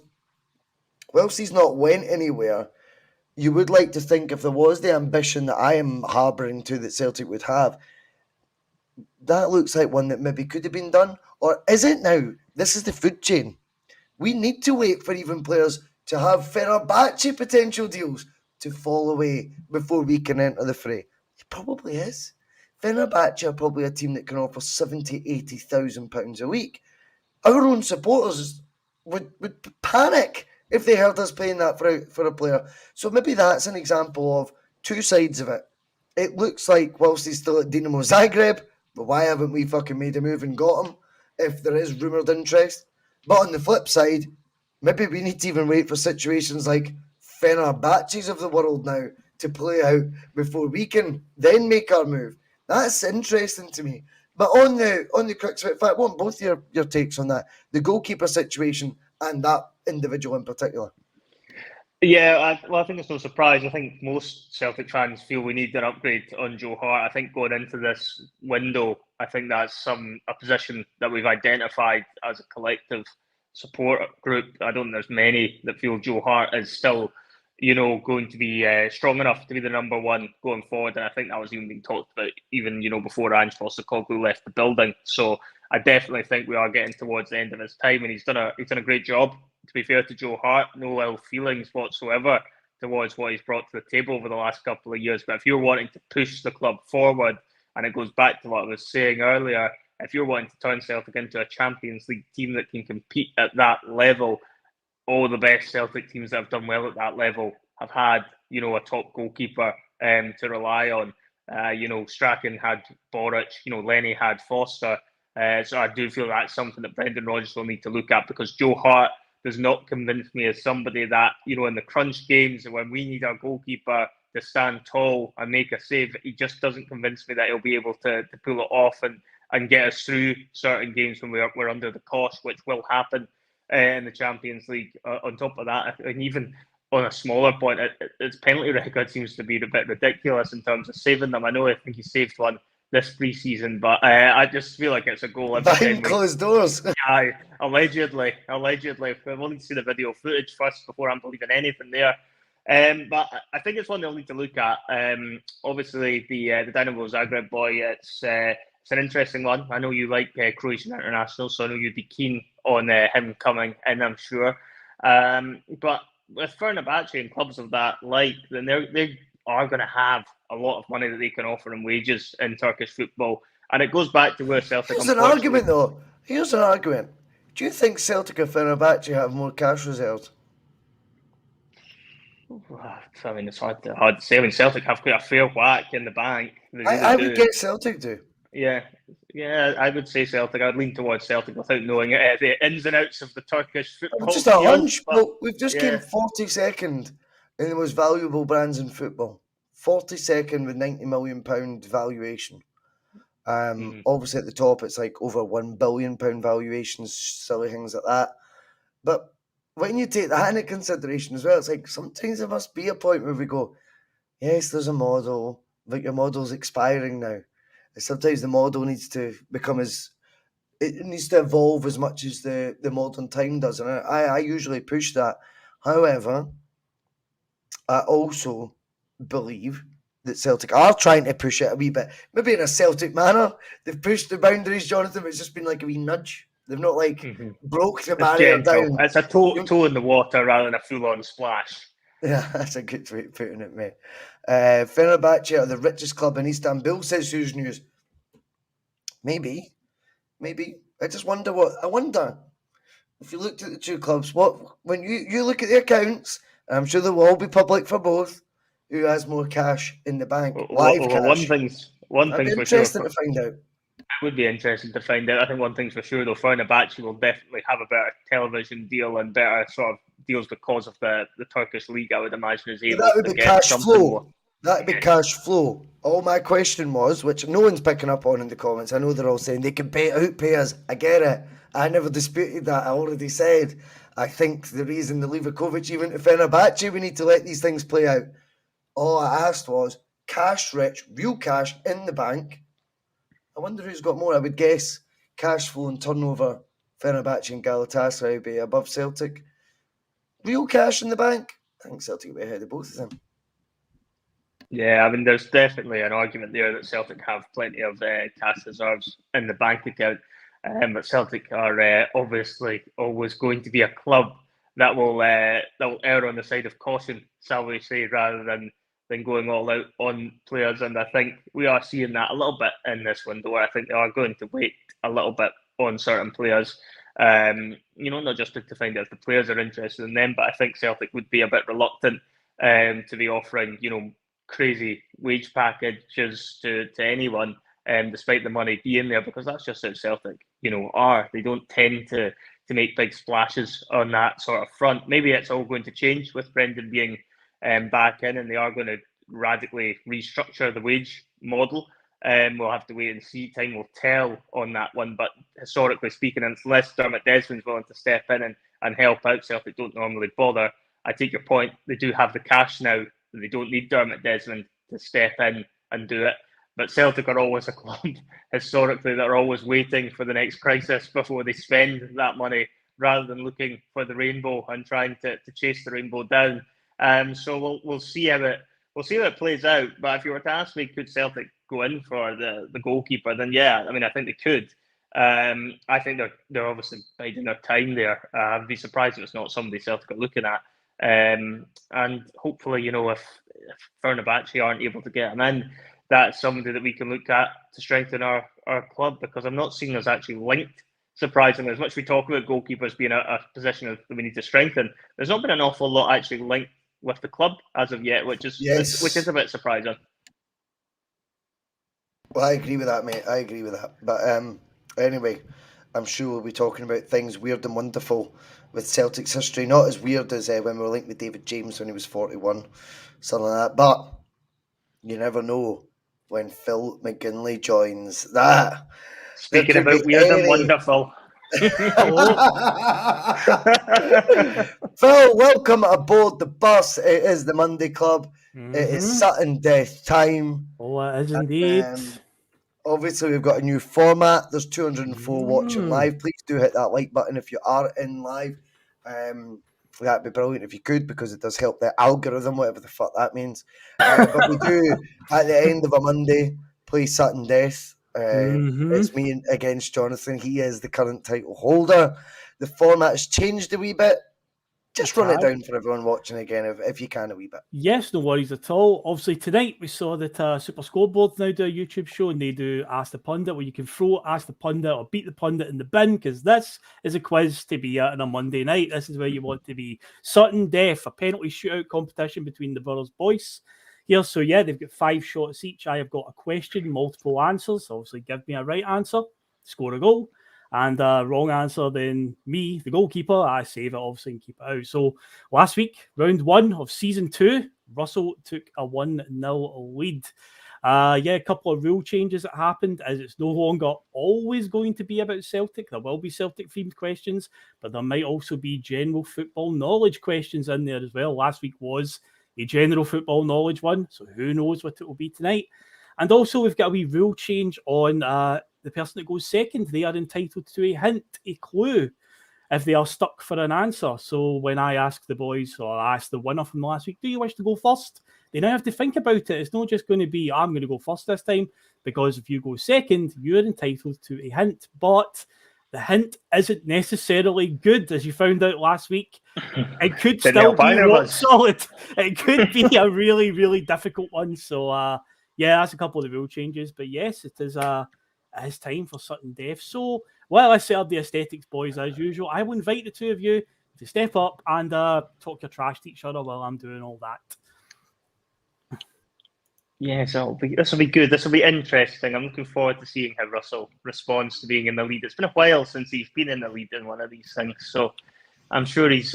whilst he's not went anywhere, you would like to think if there was the ambition that I am harbouring to that Celtic would have, that looks like one that maybe could have been done. Or is it now? This is the food chain. We need to wait for even players to have Fenerbahce potential deals to fall away before we can enter the fray. It probably is. Fenerbahce are probably a team that can offer 70, 80,000 pounds a week. Our own supporters would panic if they heard us paying that for a player. So maybe that's an example of two sides of it. It looks like whilst he's still at Dinamo Zagreb, but why haven't we fucking made a move and got him if there is rumoured interest? But on the flip side, maybe we need to even wait for situations like Fenerbahce's of the world now to play out before we can then make our move. That's interesting to me. But on the crux of it, in fact, I want both your takes on that, the goalkeeper situation and that individual in particular. Yeah, I think it's no surprise. I think most Celtic fans feel we need an upgrade on Joe Hart. I think going into this window, I think that's a position that we've identified as a collective support group. I don't think there's many that feel Joe Hart is still, going to be strong enough to be the number one going forward. And I think that was even being talked about even, before Ange Postecoglou left the building. So I definitely think we are getting towards the end of his time, and he's done a great job. To be fair to Joe Hart, no ill feelings whatsoever towards what he's brought to the table over the last couple of years. But if you're wanting to push the club forward, and it goes back to what I was saying earlier, if you're wanting to turn Celtic into a Champions League team that can compete at that level, all the best Celtic teams that have done well at that level have had, a top goalkeeper to rely on. Strachan had Boric, Lenny had Foster. So I do feel that's something that Brendan Rodgers will need to look at, because Joe Hart does not convince me as somebody that, in the crunch games when we need our goalkeeper to stand tall and make a save, he just doesn't convince me that he'll be able to pull it off and get us through certain games when we're under the cost, which will happen in the Champions League. On top of that, and even on a smaller point, its penalty record seems to be a bit ridiculous in terms of saving them. I think he saved one this pre-season, but I just feel like it's a goal every behind closed doors. Aye, allegedly. We'll need to see the video footage first before I'm believing anything there. But I think it's one they'll need to look at. Obviously, the Dinamo Zagreb boy, it's an interesting one. I know you like Croatian international, so I know you'd be keen on him coming in, I'm sure. But with Fenerbahce and clubs of that like, then they are going to have a lot of money that they can offer in wages in Turkish football. And it goes back to where Celtic... Here's an argument, though. Here's an argument. Do you think Celtic and Fenerbahce have more cash reserves? I mean, it's hard to say. I mean, Celtic have quite a fair whack in the bank. I would get Celtic to. Yeah, I would say Celtic. I'd lean towards Celtic without knowing the ins and outs of the Turkish football. Just a hunch. Well, we've just came 42nd in the most valuable brands in football. 42nd with £90 million valuation. Obviously at the top it's like over £1 billion valuations, silly things like that. But when you take that into consideration as well, it's like sometimes there must be a point where we go, yes, there's a model, but your model's expiring now. And sometimes the model needs to become as it needs to evolve as much as the modern time does, and I usually push that. However, I also believe that Celtic are trying to push it a wee bit, maybe in a Celtic manner. They've pushed the boundaries, Jonathan, but it's just been like a wee nudge. They've not broke the It's barrier gentle. down. It's a toe in the water rather than a full-on splash. Yeah, that's a good way of putting it, mate. Fenerbahce are the richest club in Istanbul, says Sue's News. Maybe. I just wonder if you looked at the two clubs, when you look at the accounts, and I'm sure they will all be public for both, who has more cash in the bank, live Well, one cash. thing's That'd be for sure. interesting to find out. It would be interesting to find out. I think one thing's for sure, though, Fenerbahce will definitely have a better television deal and better sort of deals because of the Turkish league. I would imagine is able That would to be get cash something flow. more. That'd be cash flow. All my question was, which no one's picking up on in the comments, I know they're all saying they can outpay us. I get it. I never disputed that. I already said I think the reason the Livakovic even to Fenerbahce, we need to let these things play out. All I asked was cash rich, real cash in the bank. I wonder who's got more. I would guess cash flow and turnover, Fenerbahce and Galatasaray would be above Celtic. Real cash in the bank, I think Celtic would be ahead of both of them. Yeah, I mean, there's definitely an argument there that Celtic have plenty of cash reserves in the bank account, but Celtic are obviously always going to be a club that will err on the side of caution, shall we say, rather than going all out on players. And I think we are seeing that a little bit in this window. I think they are going to wait a little bit on certain players. Not just to find out if the players are interested in them, but I think Celtic would be a bit reluctant to be offering, crazy wage packages to anyone, despite the money being there, because that's just how Celtic, are. They don't tend to make big splashes on that sort of front. Maybe it's all going to change with Brendan being back in, and they are going to radically restructure the wage model. We'll have to wait and see. Time will tell on that one. But historically speaking, unless Dermot Desmond's willing to step in and help out, Celtic don't normally bother. I take your point. They do have the cash now. They don't need Dermot Desmond to step in and do it. But Celtic are always a club, historically, that are always waiting for the next crisis before they spend that money, rather than looking for the rainbow and trying to chase the rainbow down. So we'll see how it plays out. But if you were to ask me, could Celtic go in for the goalkeeper? Then yeah, I mean, I think they could. I think they're obviously biding their time there. I'd be surprised if it's not somebody Celtic are looking at. And hopefully, if Fenerbahce aren't able to get him in, that's somebody that we can look at to strengthen our club, because I'm not seeing us actually linked. Surprisingly, as much as we talk about goalkeepers being a position that we need to strengthen, there's not been an awful lot actually linked with the club as of yet, which is a bit surprising. Well, I agree with that, mate. I agree with that. But anyway, I'm sure we'll be talking about things weird and wonderful with Celtic's history. Not as weird as when we were linked with David James when he was 41, something like that. But you never know when Phil McGinley joins. That. Speaking about weird and wonderful. Phil, welcome aboard the bus. It is the Monday Club. Mm-hmm. It is sudden death time. Oh, it is indeed. Obviously, we've got a new format. There's 204 watching live. Please do hit that like button if you are in live. That'd be brilliant if you could, because it does help the algorithm, whatever the fuck that means. But we do, at the end of a Monday, play sudden death. It's me against Jonathan. He is the current title holder. The format has changed a wee bit. Just run it down for everyone watching again, if you can, a wee bit. Yes, no worries at all. Obviously, tonight we saw that Super Scoreboard now do a YouTube show, and they do Ask the Pundit, where you can throw Ask the Pundit or beat the pundit in the bin, because this is a quiz to be at on a Monday night. This is where you want to be. Sudden death, a penalty shootout competition between the Borough's boys here. So yeah, they've got 5 shots each. I have got a question, multiple answers. Obviously, give me a right answer, score a goal. And wrong answer, then me, the goalkeeper, I save it obviously and keep it out. So last week, round 1 of season 2, Russell took a 1-0 lead. A couple of rule changes that happened, as it's no longer always going to be about Celtic. There will be Celtic-themed questions, but there might also be general football knowledge questions in there as well. Last week was a general football knowledge one, so who knows what it will be tonight. And also, we've got a wee rule change on the person that goes second, they are entitled to a hint, a clue, if they are stuck for an answer. So when I ask the boys, or I asked the winner from last week, do you wish to go first? They now have to think about it. It's not just going to be, I'm going to go first this time, because if you go second, you're entitled to a hint. But the hint isn't necessarily good, as you found out last week. It could still be rock solid. It could be a really, really difficult one. So, that's a couple of the rule changes. But yes, it is time for sudden death. So, while I serve the aesthetics boys as usual, I will invite the two of you to step up and talk your trash to each other while I'm doing all that. Yes, this will be good. This will be interesting. I'm looking forward to seeing how Russell responds to being in the lead. It's been a while since he's been in the lead in one of these things, so I'm sure he's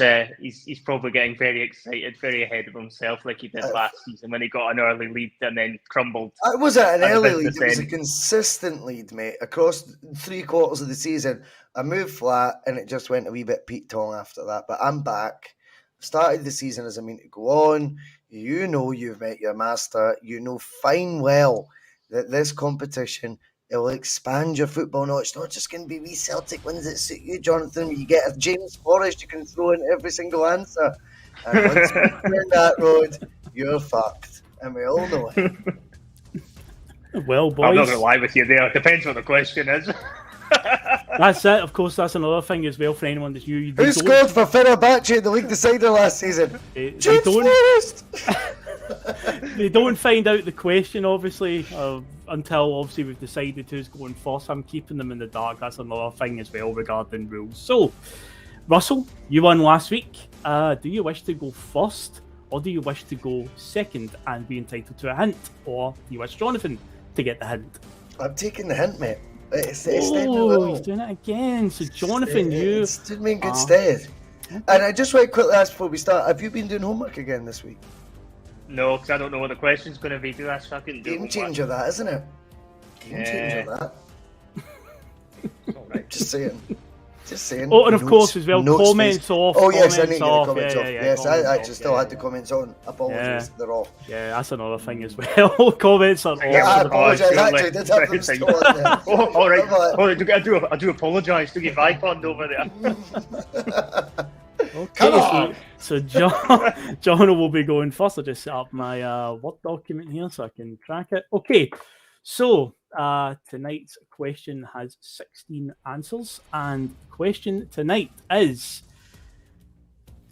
probably getting very excited, very ahead of himself, like he did last season when he got an early lead and then crumbled. It wasn't an early lead; it was a consistent lead, mate. Across 3/4 of the season, I moved flat, and it just went a wee bit Pete Tong after that. But I'm back. Started the season as I mean to go on. You know you've met your master. You know fine well that this competition, it will expand your football knowledge. It's not just going to be wee Celtic wins that suit you, Jonathan. You get a James Forrest you can throw in every single answer. And once you go down that road, you're fucked. And we all know it. Well, boys. I'm not going to lie with you there. Depends what the question is. That's it. Of course, that's another thing as well for anyone that's you. Who scored for Fenerbahce in the league decider last season? They don't find out the question, obviously, until obviously we've decided who's going first. I'm keeping them in the dark. That's another thing as well regarding rules. So, Russell, you won last week. Do you wish to go first, or do you wish to go second and be entitled to a hint, or do you wish Jonathan to get the hint? I'm taking the hint, mate. He's doing it again. So, Jonathan, you stood me in good stead. Okay. And I just want to quickly ask before we start: have you been doing homework again this week? No, because I don't know what the question's going to be. That's fucking game changer, that isn't it? Game changer, that. All right. Just saying. Oh, and of course as well, comments off. Oh yes, I need to get the comments off. Yes, I actually still had the comments on. Apologies, they're off. Yeah, that's another thing as well. Comments are off. I apologise. Actually, did have them still on there. All right. I do apologise to give icon over there. Okay, so Jono will be going first. I'll just set up my Word document here so I can track it. Okay, so tonight's question has 16 answers, and the question tonight is: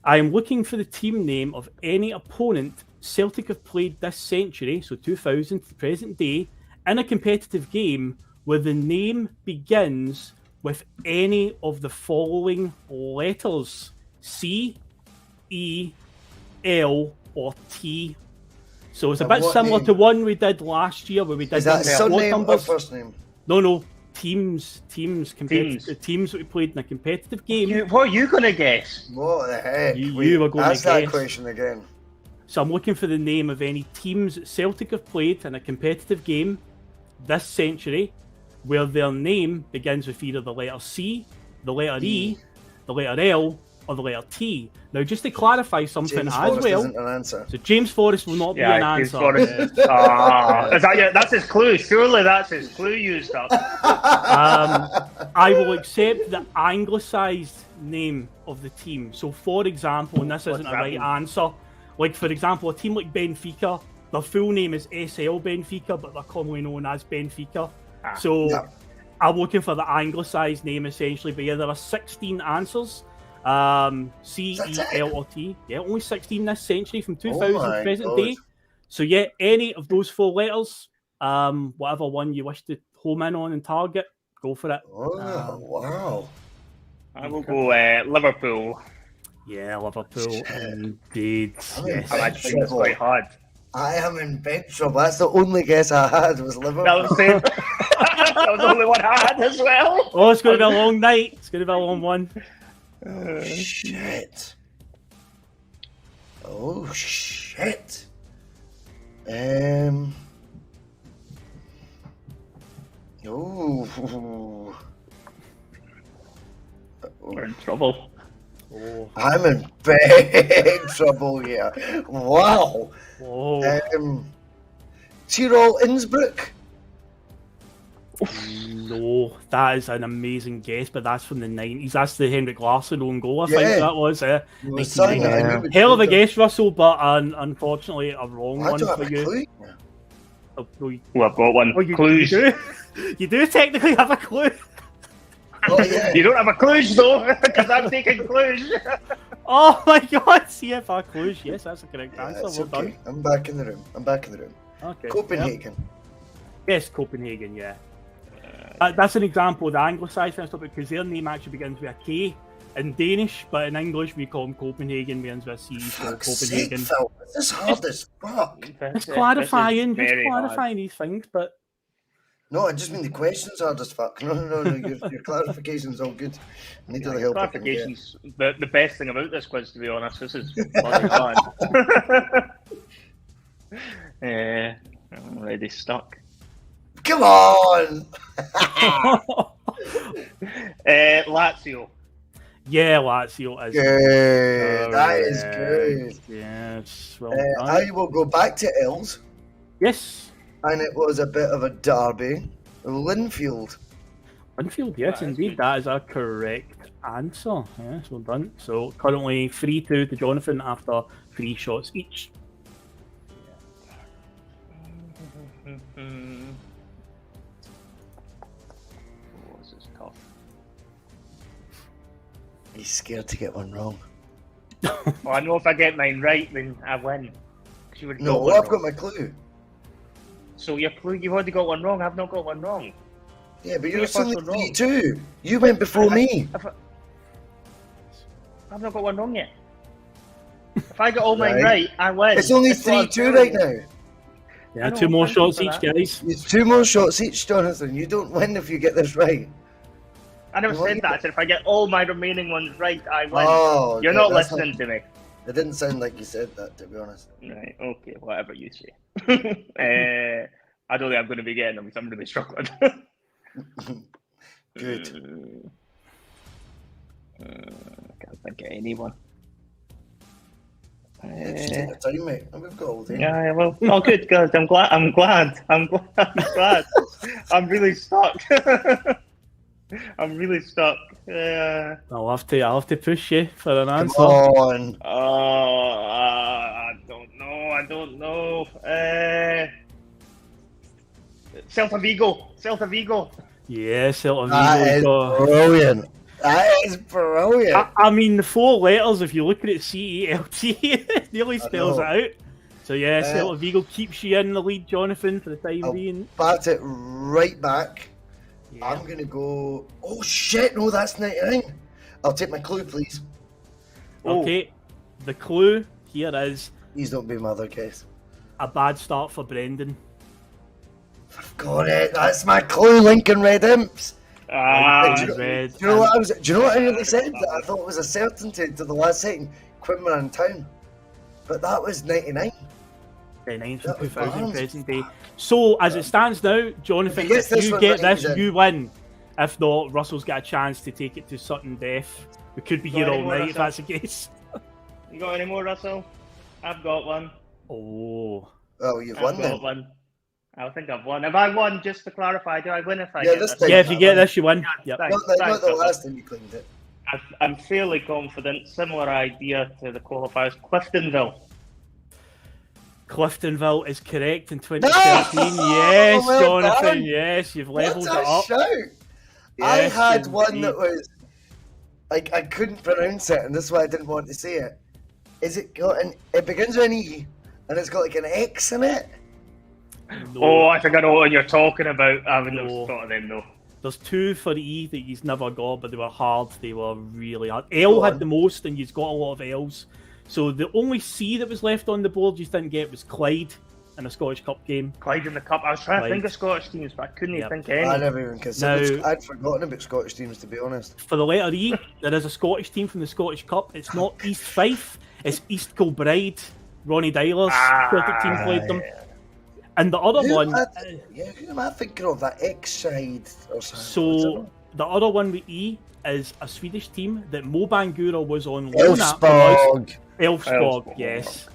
I am looking for the team name of any opponent Celtic have played this century, so 2000 to the present day, in a competitive game where the name begins with any of the following letters: C, E, L, or T. So it's a bit similar to one we did last year where we did. Is that surname or first name? No. Teams that we played in a competitive game. What are you going to guess? What the heck? You were going to guess. Ask that question again. So I'm looking for the name of any teams that Celtic have played in a competitive game this century where their name begins with either the letter C, the letter E, the letter L, or the letter T. Now, just to clarify something James as Forrest well. Isn't an answer. So James Forrest will not be an answer. Is that that's his clue? Surely that's his clue used up. I will accept the anglicised name of the team. So, for example, and this isn't a right answer, like for example, a team like Benfica, their full name is SL Benfica, but they're commonly known as Benfica. I'm looking for the anglicised name essentially, but yeah, there are 16 answers. C, E, L, or T. Yeah, only 16 this century from 2000 to present day. So yeah, any of those four letters, whatever one you wish to home in on and target, go for it. Oh, wow. I will go Liverpool. Yeah, Liverpool. Indeed. Yes. I'm actually that's quite hard. I am in big trouble. That's the only guess I had was Liverpool. That was that was the only one I had as well. Oh, it's going to be a long night. It's going to be a long one. Shit. Oh, shit. We're in trouble. Oh. I'm in big trouble here. Wow. Oh. Tirol Innsbruck. No, that is an amazing guess, but that's from the 90s. That's the Henrik Larsson own goal, I think Yeah. that was. Well, son, 1990. I knew we'd Hell of a say that. guess, Russell, but unfortunately a wrong I one don't have for a you. clue. Oh, no, you, Well, I've got one. oh, you Clues. do? You do technically have a clue. Oh, yeah. You don't have a clues though, because I'm taking clues. Oh my god, CFR clues. Yes, that's a correct Yeah, answer. it's Well okay. done. I'm back in the room. Okay. Copenhagen. Yep. Yes, Copenhagen, yeah. That's an example of the anglicised stuff because their name actually begins with a K in Danish, but in English we call them Copenhagen, begins with a C, so Fuck's sake, Copenhagen. Phil. This is hard as fuck. It's clarifying, This is just very hard. clarifying these things, but No, I just mean the questions hard as fuck. No. Your clarification's all good. I need all the help I can get. Clarification's the best thing about this quiz, to be honest. This is bloody hard. I'm already stuck. Come on! Lazio. yeah, Lazio is. Good. That is Correct. good. Yes, well done. I will go back to Els, Yes, and it was a bit of a derby. Linfield. Winfield, yes, That is indeed. good. That is a correct answer. Yes, well done. So currently 3-2 to Jonathan after 3 shots each. Oh, this is tough. He's scared to get one wrong. Well, I know if I get mine right, then I win. 'Cause you would No, one I've wrong. got my clue. So you've already got one wrong. I've not got one wrong. Yeah, but You're you're the first only one wrong. 3-2. You went before me. I've not got one wrong yet. If I get all mine Right. right, I win. It's only That's what I'm 3-2 telling right you. now. Yeah, I know, 2 more thank you shots for each, that. guys. It's 2 more shots each, Jonathan. You don't win if you get this right. I never What said you- that. I said if I get all my remaining ones right, I win. Oh, You're okay, not that's listening to me. It didn't sound like you said that, to be honest. Right, okay, whatever you say. I don't think I'm going to be getting them because I'm really struggling. Good. Can't think of anyone. Just take your time, mate. We've got all day. Yeah, well, oh, good, good. I'm glad. I'm glad. I'm really stuck. I'm really stuck. I'll have to push you for an Come answer. on. I don't know. Celta Vigo. Yeah, Celtic That is Vigo. brilliant. That is brilliant. I mean, the 4 letters, if you look at it, CELT, it nearly spells it know. out. So yeah, Celtic Vigo keeps you in the lead, Jonathan, for the time I'll being. bat it right back. Yeah. I'm going to go... Oh, shit. No, that's 99. I'll take my clue, please. Okay, the clue here is Please don't be my other guess. a bad start for Brendan. I've got it. That's my clue, Lincoln Red Imps. Lincoln do you know- Red. Do you know what I was? Do you know what I nearly said? That I thought it was a certainty to the last second. Quinn were in town, but that was 99. The 9th That of was 2000 balanced. present day. So, as it stands now, Jonathan, If he gets if this you one get right, this, he's in. you win. If not, Russell's got a chance to take it to sudden death. We could be Got here any all more, night if Russell? that's the case. You got any more, Russell? I've got one. Oh. Oh, you've I've won got then. one. I think I've won. Have I won? Just to clarify, do I win if I Yeah, get this this? time. Yeah, if you get this, you win. Yep. Thanks, Not the thanks, Russell. last time you claimed it. I'm fairly confident. Similar idea to the qualifiers. Cliftonville. Cliftonville is correct in 2013. Yes, Well Jonathan. done. Yes, you've levelled What it a up. shout! I Yes, had one indeed. that was like I couldn't pronounce it, and this is why I didn't want to say it. Is it got an? It begins with an E, and it's got like an X in it. No. Oh, I think I know what you're talking about. I haven't No. thought of them though. There's 2 for E that he's never got, but they were hard. They were really hard. L Go had on. the most, and he's got a lot of L's. So the only C that was left on the board you didn't get was Clyde in a Scottish Cup game. Clyde in the cup. I was trying to think Clyde. of Scottish teams, but I couldn't Yep. even think of any. I never even considered. Now- I'd forgotten about Scottish teams, to be honest. For the letter E, there is a Scottish team from the Scottish Cup. It's not East Fife, it's East Kilbride. Ronnie Dyler's Celtic team played them. And the other Who one, am who am I thinking of? That X-side or something? so the other one with E is a Swedish team that Mo Bangura was on loan at. Elfsborg. Elfsborg, Elfsborg. yes.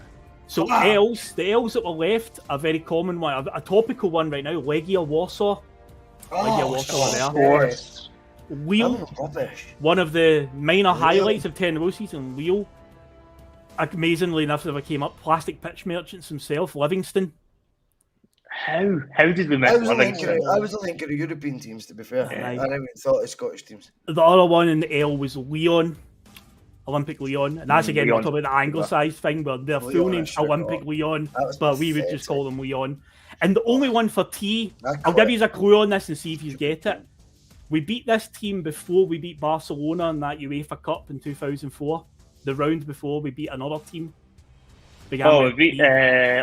So Ah. the L's that were left, a very common one, a topical one right now, Legia Warsaw. Lydia Walker were there. Of course. Wheel, I'm rubbish. one of the minor Leo. highlights of 10 row season, Leo, amazingly enough, never came up. Plastic Pitch Merchants himself, Livingston. How did we miss I was only Livingston? thinking of European teams, to be fair. Aye. I never even thought of Scottish teams. The other one in the L was Leon, Olympic Leon. And that's again, we're Leon. talking about the anglicised thing where their full Leon, name's I forgot. Olympic Leon, That was but we would pathetic. just call them Leon. And the only one for T, I I'll quit. give you a clue on this and see if you get it. We beat this team before we beat Barcelona in that UEFA Cup in 2004. The round before we beat another team. Began Oh, with we T. they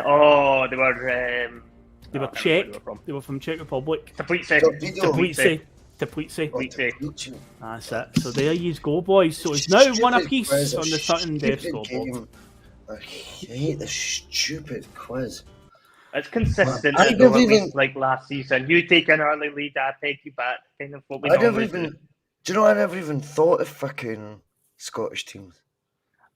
were. They were I don't know where Czech. they were from. They were from Czech Republic. Teplice. Teplice. Oh, Teplice. That's it. So there you go, boys. So it's now one apiece quiz, a on the Sutton Dev stupid scoreboard. game. I hate this stupid quiz. It's consistent. I as never well, at even- least like last season. You take an early lead, I take you back. Kind of what we I never normally even. do. Do you know? I never even thought of fucking Scottish teams.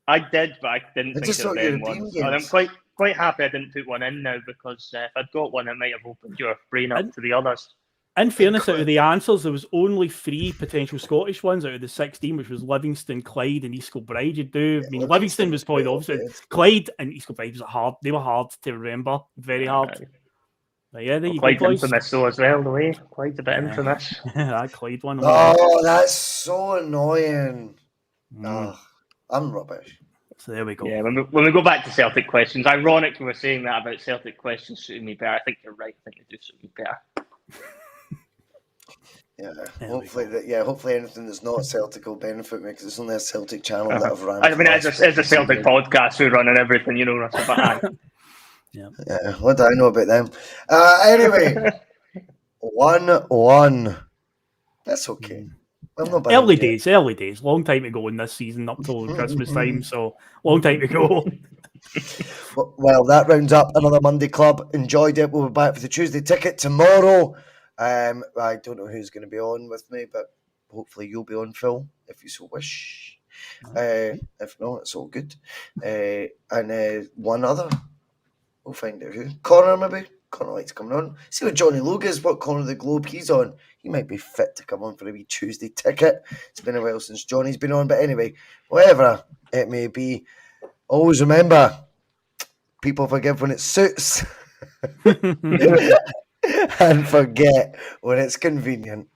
I did, but I didn't I think just of thought them European ones. And I'm games. quite happy I didn't put one in now because if I'd got one, it might have opened your brain up And- to the others. In fairness, out of the answers, there was only 3 potential Scottish ones out of the 16, which was Livingston, Clyde, and East Kilbride. You do. I mean, Livingston was probably the opposite. Clyde and East Kilbride was hard. They were hard to remember. Very hard. But yeah, there you go, Quite boys. infamous though as well, the way. Quite a bit Yeah. infamous. That Clyde one. Oh, that's so annoying. Mm. Oh, I'm rubbish. So there we go. Yeah, when we go back to Celtic questions, ironic we were saying that about Celtic questions suiting me better. I think you're right. I think they do suit me better. Yeah, There hopefully we that. Yeah, hopefully anything that's not Celtic will benefit me because it's only a Celtic channel that I've ran. I mean, for as last a Celtic 15 years. podcast, we're running everything, you know, Russell. But aye. Yeah, what do I know about them? Anyway, 1-1. That's okay. I'm not bad Early at it. days. Long time ago in this season, up till Christmas time. So long time to go. Well, that rounds up another Monday Club. Enjoyed it. We'll be back for the Tuesday ticket tomorrow. I don't know who's going to be on with me, but hopefully you'll be on, Phil, if you so wish. If not, it's all good. And one other. We'll find out who. Connor, maybe. Connor likes coming on. See what Johnny Logue is, what corner of the globe he's on. He might be fit to come on for a wee Tuesday ticket. It's been a while since Johnny's been on, but anyway, whatever it may be, always remember, people forgive when it suits and forget when it's convenient.